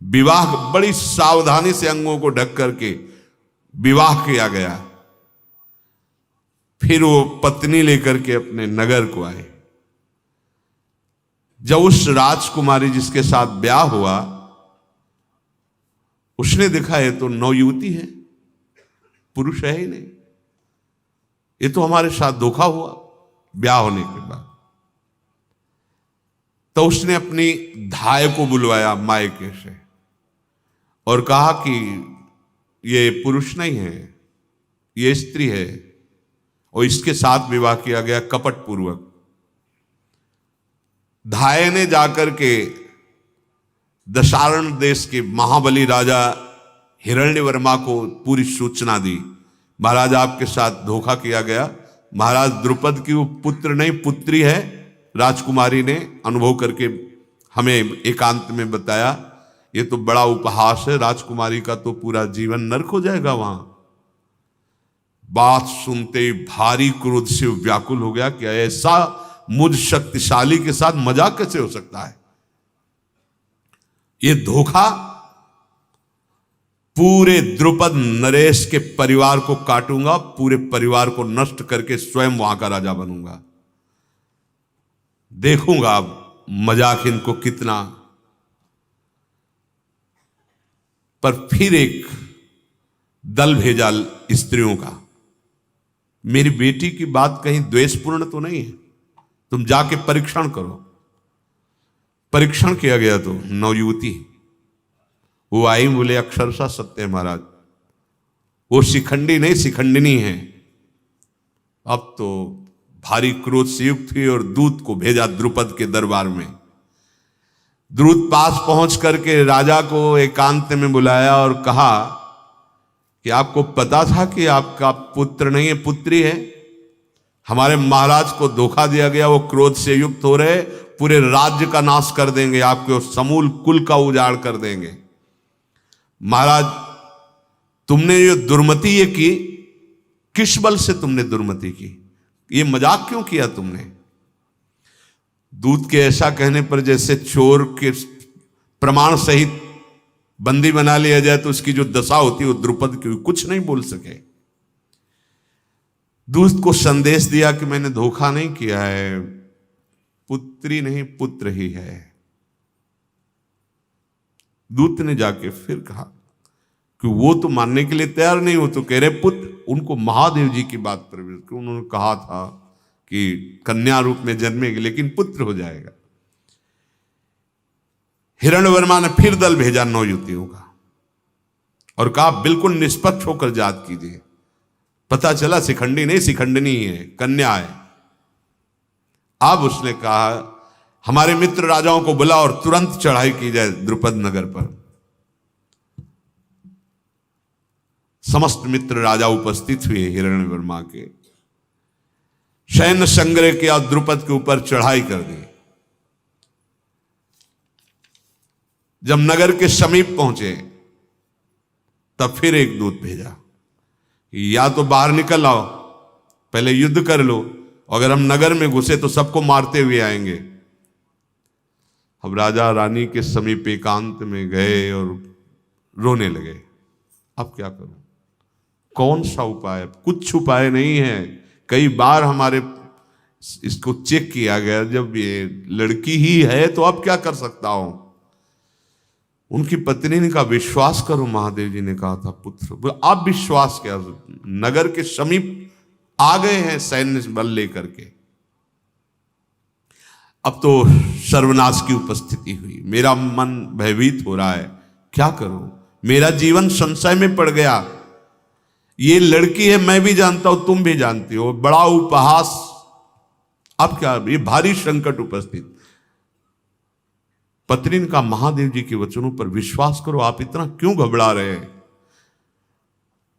विवाह बड़ी सावधानी से अंगों को ढक करके विवाह किया गया। फिर वो पत्नी लेकर के अपने नगर को आए। जब उस राजकुमारी जिसके साथ ब्याह हुआ, उसने देखा है तो नवयुवती है, पुरुष है ही नहीं, ये तो हमारे साथ धोखा हुआ ब्याह होने के बाद। तो उसने अपनी धाय को बुलवाया मायके से और कहा कि ये पुरुष नहीं है, ये स्त्री है, और इसके साथ विवाह किया गया कपट पूर्वक। धाय ने जाकर के दशारण देश के महाबली राजा हिरण्यवर्मा को पूरी सूचना दी, महाराज आपके साथ धोखा किया गया। महाराज द्रुपद की वो पुत्र नहीं पुत्री है, राजकुमारी ने अनुभव करके हमें एकांत में बताया। ये तो बड़ा उपहास है, राजकुमारी का तो पूरा जीवन नरक हो जाएगा वहां। बात सुनते ही भारी क्रोध से व्याकुल हो गया कि ऐसा मुझ शक्तिशाली के साथ मजाक कैसे हो सकता है? ये धोखा, पूरे द्रुपद नरेश के परिवार को काटूंगा, पूरे परिवार को नष्ट करके स्वयं वहां का राजा बनूंगा। देखूंगा अब मजाक इनको कितना। पर फिर एक दल भेजा स्त्रियों का, मेरी बेटी की बात कहीं द्वेषपूर्ण तो नहीं है, तुम जाके परीक्षण करो। परीक्षण किया गया तो नवयुवती वो आई, बोले अक्षरशः सत्य है महाराज, वो शिखंडी नहीं शिखंडिनी है। अब तो भारी क्रोध से युक्त हुई और दूत को भेजा द्रुपद के दरबार में। दूत पास पहुंच करके राजा को एकांत में बुलाया और कहा कि आपको पता था कि आपका पुत्र नहीं है पुत्री है? हमारे महाराज को धोखा दिया गया, वो क्रोध से युक्त हो रहे, पूरे राज्य का नाश कर देंगे, आपके समूल कुल का उजाड़ कर देंगे। महाराज तुमने ये दुर्मति ये की, किस बल से तुमने दुर्मति की? ये मजाक क्यों किया तुमने? दूत के ऐसा कहने पर जैसे चोर के प्रमाण सहित बंदी बना लिया जाए तो उसकी जो दशा होती है वो द्रुपद की कुछ नहीं बोल सके। दूत को संदेश दिया कि मैंने धोखा नहीं किया है, पुत्री नहीं पुत्र ही है। दूत ने जाके फिर कहा कि वो तो मानने के लिए तैयार नहीं हो, तो कह रहे पुत्र। उनको महादेव जी की बात प्रवेश की, उन्होंने कहा था कि कन्या रूप में जन्मेगी लेकिन पुत्र हो जाएगा। हिरण्यवर्मा ने फिर दल भेजा 9 युवतियों का और कहा बिल्कुल निष्पक्ष होकर जांच कीजिए। पता चला शिखंडी नहीं शिखंडिनी है, कन्या है। अब उसने कहा हमारे मित्र राजाओं को बुला और तुरंत चढ़ाई की जाए द्रुपद नगर पर। समस्त मित्र राजा उपस्थित हुए हिरण्यवर्मा के। सैन्य संग्रह किया, द्रुपद के ऊपर चढ़ाई कर दी। जब नगर के समीप पहुंचे तब फिर एक दूत भेजा, या तो बाहर निकल आओ, पहले युद्ध कर लो, अगर हम नगर में घुसे तो सबको मारते हुए आएंगे। अब राजा रानी के समीप एकांत में गए और रोने लगे। अब क्या करूं, कौन सा उपाय? कुछ उपाय नहीं है। कई बार हमारे इसको चेक किया गया, जब ये लड़की ही है तो अब क्या कर सकता हूं। उनकी पत्नी ने कहा विश्वास करो, महादेव जी ने कहा था पुत्र। आप विश्वास क्या, नगर के समीप आ गए हैं सैन्य बल लेकर के। अब तो सर्वनाश की उपस्थिति हुई। मेरा मन भयभीत हो रहा है, क्या करूं, मेरा जीवन संशय में पड़ गया। ये लड़की है, मैं भी जानता हूं, तुम भी जानती हो, बड़ा उपहास। अब क्या, ये भारी संकट उपस्थित। पत्नी ने कहा महादेव जी के वचनों पर विश्वास करो, आप इतना क्यों घबरा रहे हैं?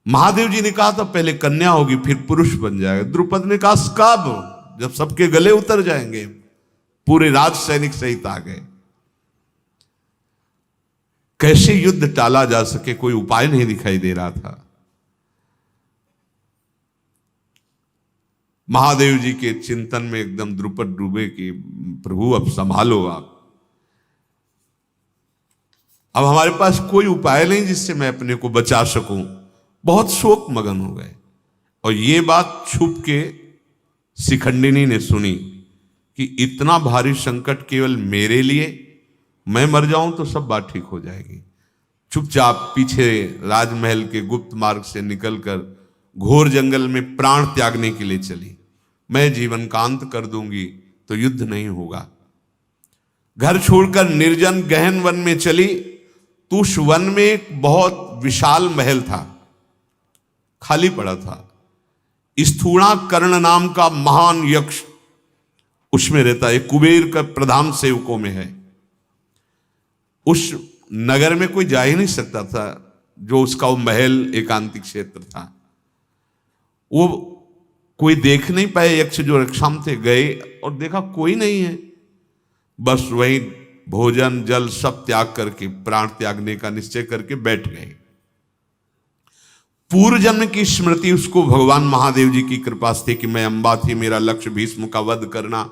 महादेव जी ने कहा था पहले कन्या होगी फिर पुरुष बन जाएगा। द्रुपद ने कहा कब? जब सबके गले उतर जाएंगे। पूरे राज सैनिक सहित आ गए। कैसे युद्ध टाला जा सके, कोई उपाय नहीं दिखाई दे रहा था। महादेव जी के चिंतन में एकदम द्रुपद डूबे कि प्रभु अब संभालो आप, अब हमारे पास कोई उपाय नहीं जिससे मैं अपने को बचा सकूं। बहुत शोक मगन हो गए। और ये बात छुप के शिखंडिनी ने सुनी कि इतना भारी संकट केवल मेरे लिए, मैं मर जाऊं तो सब बात ठीक हो जाएगी। चुपचाप पीछे राजमहल के गुप्त मार्ग से निकलकर घोर जंगल में प्राण त्यागने के लिए चली। मैं जीवन का अंत कर दूंगी तो युद्ध नहीं होगा। घर छोड़कर निर्जन गहन वन में चली तो उस वन में एक बहुत विशाल महल था, खाली पड़ा था। स्थूणा कर्ण नाम का महान यक्ष उसमें रहता है, कुबेर का प्रधान सेवकों में है। उस नगर में कोई जा ही नहीं सकता था, जो उसका वो महल एकांतिक क्षेत्र था। वो कोई देख नहीं पाए, यक्ष जो रक्षाम थे गए और देखा कोई नहीं है। बस वही भोजन जल सब त्याग करके, प्राण त्यागने का निश्चय करके बैठ गए। पूर्व जन्म की स्मृति उसको भगवान महादेव जी की कृपा थी कि मैं अंबा थी, मेरा लक्ष्य भीष्म का वध करना।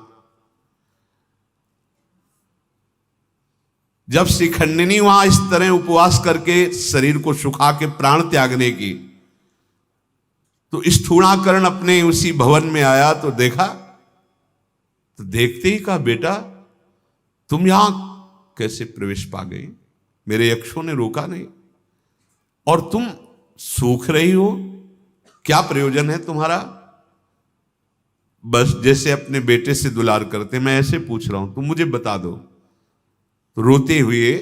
जब शिखंडिनी वहां इस तरह उपवास करके शरीर को सुखा के प्राण त्यागने की, तो स्थूणाकरण अपने उसी भवन में आया तो देखा, तो देखते ही कहा बेटा तुम यहां कैसे प्रवेश पा गई? मेरे यक्षों ने रोका नहीं और तुम सूख रही हो, क्या प्रयोजन है तुम्हारा? बस जैसे अपने बेटे से दुलार करते, मैं ऐसे पूछ रहा हूं, तुम मुझे बता दो। तो रोते हुए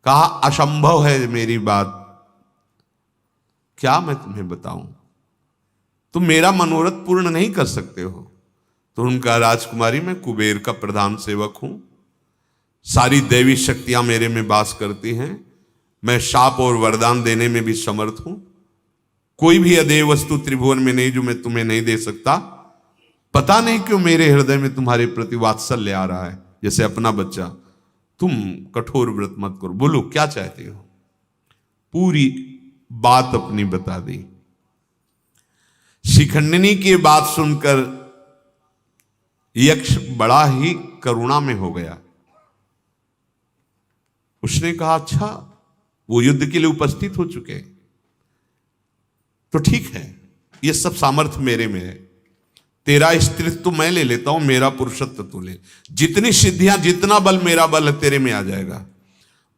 कहा असंभव है मेरी बात क्या मैं तुम्हें बताऊं, तुम मेरा मनोरथ पूर्ण नहीं कर सकते हो। तो उनका, राजकुमारी मैं कुबेर का प्रधान सेवक हूं, सारी दैवी शक्तियां मेरे में वास करती हैं, मैं शाप और वरदान देने में भी समर्थ हूं, कोई भी अदेव वस्तु त्रिभुवन में नहीं जो मैं तुम्हें नहीं दे सकता। पता नहीं क्यों मेरे हृदय में तुम्हारे प्रति वात्सल्य आ रहा है, जैसे अपना बच्चा। तुम कठोर व्रत मत करो, बोलो क्या चाहते हो। पूरी बात अपनी बता दी। शिखंडिनी की बात सुनकर यक्ष बड़ा ही करुणा में हो गया। उसने कहा, अच्छा वो युद्ध के लिए उपस्थित हो चुके, तो ठीक है, ये सब सामर्थ्य मेरे में है, तेरा स्त्रीत्व तो मैं ले लेता हूं, मेरा पुरुषत्व तू ले, जितनी सिद्धियां जितना बल मेरा बल है तेरे में आ जाएगा,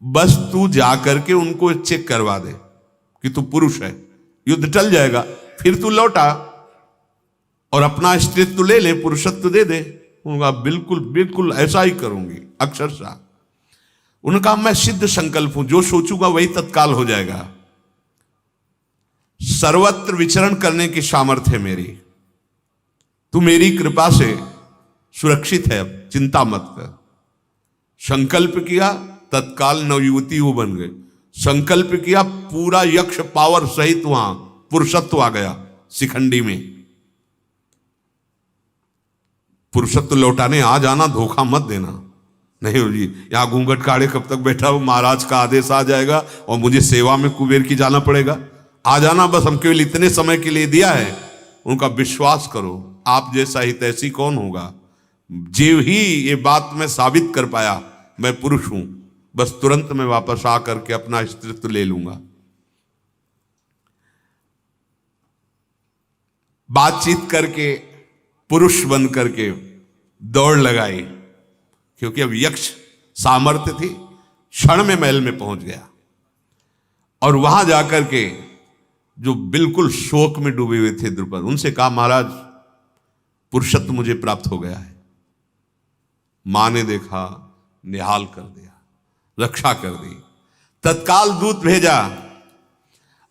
बस तू जा करके उनको चेक करवा दे कि तू पुरुष है, युद्ध टल जाएगा, फिर तू लौटा और अपना स्त्रीत्व ले ले, पुरुषत्व दे दे। उनका बिल्कुल बिल्कुल ऐसा ही करूंगी, अक्षरशः। उनका मैं सिद्ध संकल्प हूं, जो सोचूंगा वही तत्काल हो जाएगा, सर्वत्र विचरण करने की सामर्थ्य है मेरी, तू मेरी कृपा से सुरक्षित है, अब चिंता मत कर। संकल्प किया, तत्काल नवयुवती वो बन गए। संकल्प किया, पूरा यक्ष पावर सहित वहां पुरुषत्व आ गया शिखंडी में। पुरुषत्व लौटाने आ जाना, धोखा मत देना। नहीं हो जी, यहां घूंघट काढ़े कब तक बैठा हो, महाराज का आदेश आ जाएगा और मुझे सेवा में कुबेर की जाना पड़ेगा। आ जाना बस, हम केवल इतने समय के लिए दिया है। उनका विश्वास करो, आप जैसा हितैषी कौन होगा। जीव ही ये बात मैं साबित कर पाया मैं पुरुष हूं, बस तुरंत मैं वापस आकर के अपना स्त्रीत्व ले लूंगा। बातचीत करके पुरुष बन करके दौड़ लगाई, क्योंकि अब यक्ष सामर्थ्य थी, क्षण में महल में पहुंच गया। और वहां जाकर के जो बिल्कुल शोक में डूबे हुए थे द्रुपद, उनसे कहा, महाराज पुरुषत्व मुझे प्राप्त हो गया है। मां ने देखा, निहाल कर दिया, रक्षा कर दी, तत्काल दूत भेजा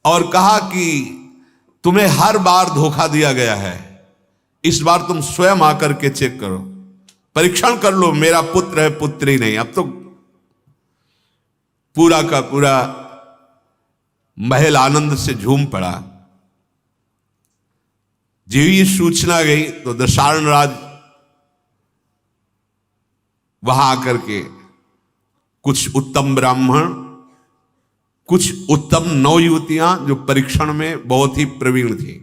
और कहा कि तुम्हें हर बार धोखा दिया गया है, इस बार तुम स्वयं आकर के चेक करो, परीक्षण कर लो, मेरा पुत्र है पुत्री नहीं। अब तो पूरा का पूरा महल आनंद से झूम पड़ा। जो ये सूचना गई तो दशारण राज वहां आकर के कुछ उत्तम ब्राह्मण, कुछ उत्तम नवयुवतियां जो परीक्षण में बहुत ही प्रवीण थी,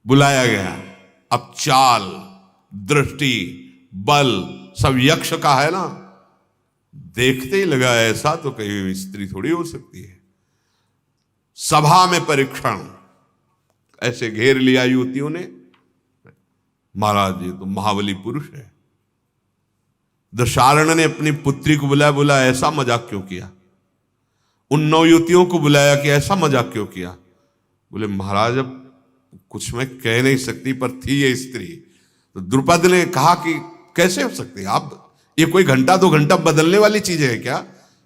बुलाया गया। अब चाल, दृष्टि, बल सब यक्ष का है ना। देखते ही लगा ऐसा तो कहीं स्त्री थोड़ी हो सकती है। सभा में परीक्षण, ऐसे घेर लिया युवतियों ने, महाराज ये तो महाबली पुरुष है। दशारण ने अपनी पुत्री को बुलाया, बोला ऐसा मजाक क्यों किया। उन नवयुवतियों को बुलाया कि ऐसा मजाक क्यों किया। बोले महाराज अब कुछ मैं कह नहीं सकती, पर थी ये स्त्री। तो द्रुपद ने कहा कि कैसे हो सकती है आप, ये कोई घंटा दो घंटा बदलने वाली चीजें है क्या।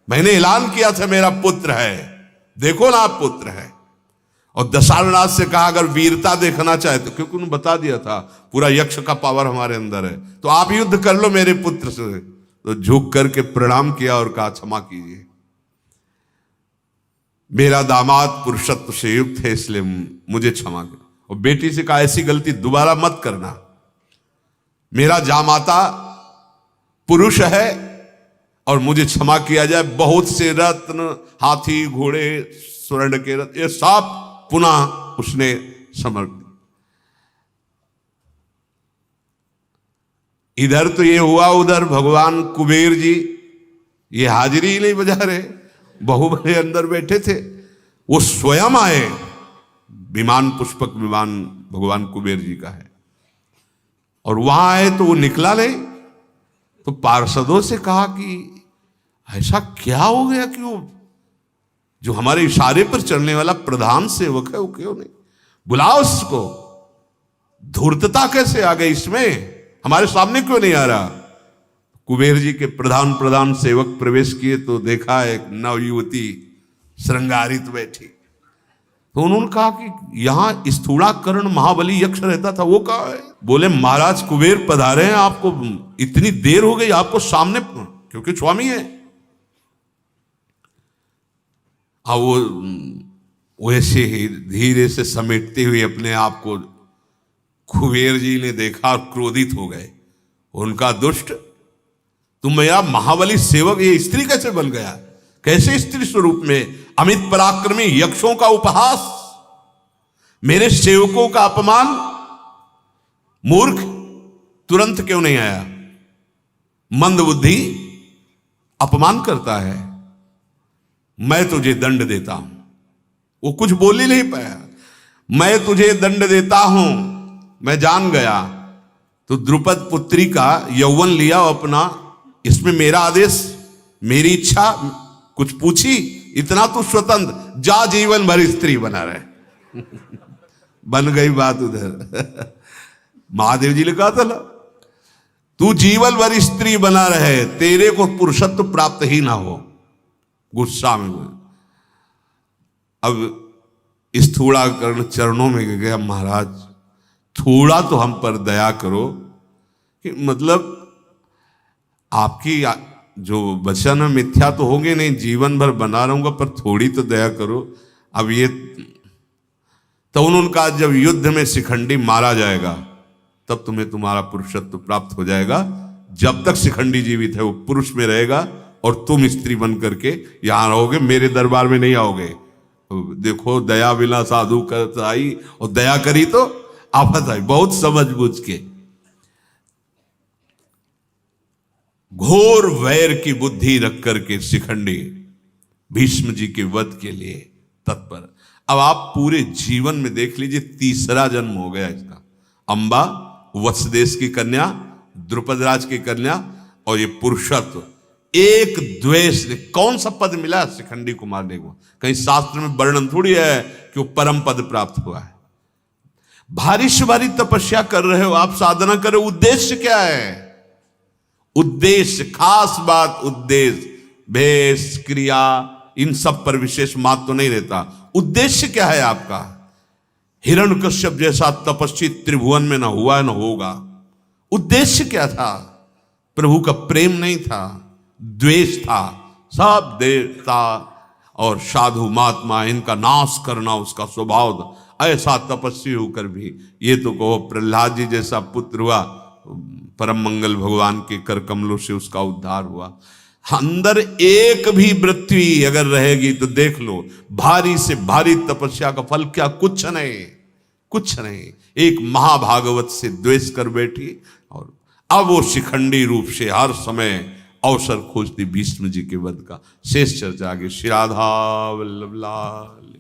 मैंने ऐलान किया था मेरा पुत्र है, देखो ना आप पुत्र है। और दशारणराज से कहा अगर वीरता देखना चाहे तो, क्योंकि उन्होंने बता दिया था पूरा यक्ष का पावर हमारे अंदर है, तो आप युद्ध कर लो मेरे पुत्र से। तो झुक करके प्रणाम किया और कहा क्षमा कीजिए, मेरा दामाद पुरुषत्व से युक्त है, इसलिए मुझे क्षमा करो। और बेटी से कहा ऐसी गलती दोबारा मत करना, मेरा जामाता पुरुष है और मुझे क्षमा किया जाए। बहुत से रत्न, हाथी घोड़े, स्वर्ण के रत्न, ये सब पुनः उसने समर्पित। इधर तो ये हुआ, उधर भगवान कुबेर जी ये हाजिरी ही नहीं बजा रहे, बहु बड़े अंदर बैठे थे, वो स्वयं आए। विमान, पुष्पक विमान भगवान कुबेर जी का है, और वहां आए तो वो निकला नहीं। तो पार्षदों से कहा कि ऐसा क्या हो गया कि वो जो हमारे इशारे पर चलने वाला प्रधान सेवक है वो क्यों नहीं, बुलाओ उसको। धूर्तता कैसे आ गई इसमें, हमारे सामने क्यों नहीं आ रहा। कुबेर जी के प्रधान सेवक प्रवेश किए तो देखा एक नवयुवती श्रृंगारित बैठी। तो उन्होंने कहा कि यहां स्थूलाकरण महाबली यक्ष रहता था, वो कहाँ है? बोले महाराज कुबेर पधारे हैं, आपको इतनी देर हो गई, आपको सामने, क्योंकि स्वामी है। हाँ, वो ऐसे ही धीरे से समेटते हुए अपने आप को कुबेर जी ने देखा और क्रोधित हो गए। उनका दुष्ट, तुम मेरा महाबली सेवक, ये स्त्री कैसे बन गया? कैसे स्त्री स्वरूप में अमित पराक्रमी यक्षों का उपहास, मेरे सेवकों का अपमान, मूर्ख तुरंत क्यों नहीं आया? मंद बुद्धि अपमान करता है, मैं तुझे दंड देता हूं। वो कुछ बोल ही नहीं पाया। मैं तुझे दंड देता हूं, मैं जान गया। तो द्रुपद पुत्री का यौवन लिया अपना, इसमें मेरा आदेश, मेरी इच्छा कुछ पूछी? इतना तो स्वतंत्र, जा जीवन भर स्त्री बना रहे। बन गई बात उधर। महादेव जी ने कहा था ना, तू जीवन भर स्त्री बना रहे, तेरे को पुरुषत्व प्राप्त ही ना हो। गुस्सा में अब स्थूलाकरण चरणों में गया, महाराज थोड़ा तो हम पर दया करो, कि मतलब आपकी जो वचन मिथ्या तो होंगे नहीं, जीवन भर बना रहूंगा, पर थोड़ी तो दया करो। अब ये तो उन्होंने कहा, जब युद्ध में शिखंडी मारा जाएगा तब तुम्हें तुम्हारा पुरुषत्व प्राप्त हो जाएगा। जब तक शिखंडी जीवित है वो पुरुष में रहेगा और तुम स्त्री बन करके यहां रहोगे, मेरे दरबार में नहीं आओगे। देखो, दया बिना साधु करत आई, और दया करी तो आफत आई। बहुत समझ बूझ के घोर वैर की बुद्धि रख करके शिखंडी भीष्म जी के वध के लिए तत्पर। अब आप पूरे जीवन में देख लीजिए, तीसरा जन्म हो गया इसका। अंबा वत्सदेश की कन्या, द्रुपद राज की कन्या, और ये पुरुषत्व। एक द्वेष ने कौन सा पद मिला शिखंडी को मारने को? कहीं शास्त्र में वर्णन थोड़ी है कि वो परम पद प्राप्त हुआ है। भारी से भारी तपस्या कर रहे हो आप, साधना कर रहे हो, उद्देश्य क्या है? उद्देश्य, खास बात उद्देश्य, भेष क्रिया इन सब पर विशेष महत्व तो नहीं रहता। उद्देश्य क्या है आपका? हिरण्यकश्यप जैसा तपस्वी त्रिभुवन में ना हुआ ना होगा। उद्देश्य क्या था? प्रभु का प्रेम नहीं था, द्वेष था। सब देवता और साधु महात्मा इनका नाश करना उसका स्वभाव था। ऐसा तपस्वी होकर भी ये तो कहो, प्रहलाद जी जैसा पुत्र हुआ, परम मंगल भगवान के कर कमलों से उसका उद्धार हुआ। अंदर एक भी वृत्ति अगर रहेगी तो देख लो, भारी से भारी तपस्या का फल क्या? कुछ नहीं, कुछ नहीं। एक महाभागवत से द्वेष कर बैठी, और अब वो शिखंडी रूप से हर समय अवसर खोजती भीष्म जी के वध का। शेष चर्चा आगे। श्री राधा वल्लभ लाल।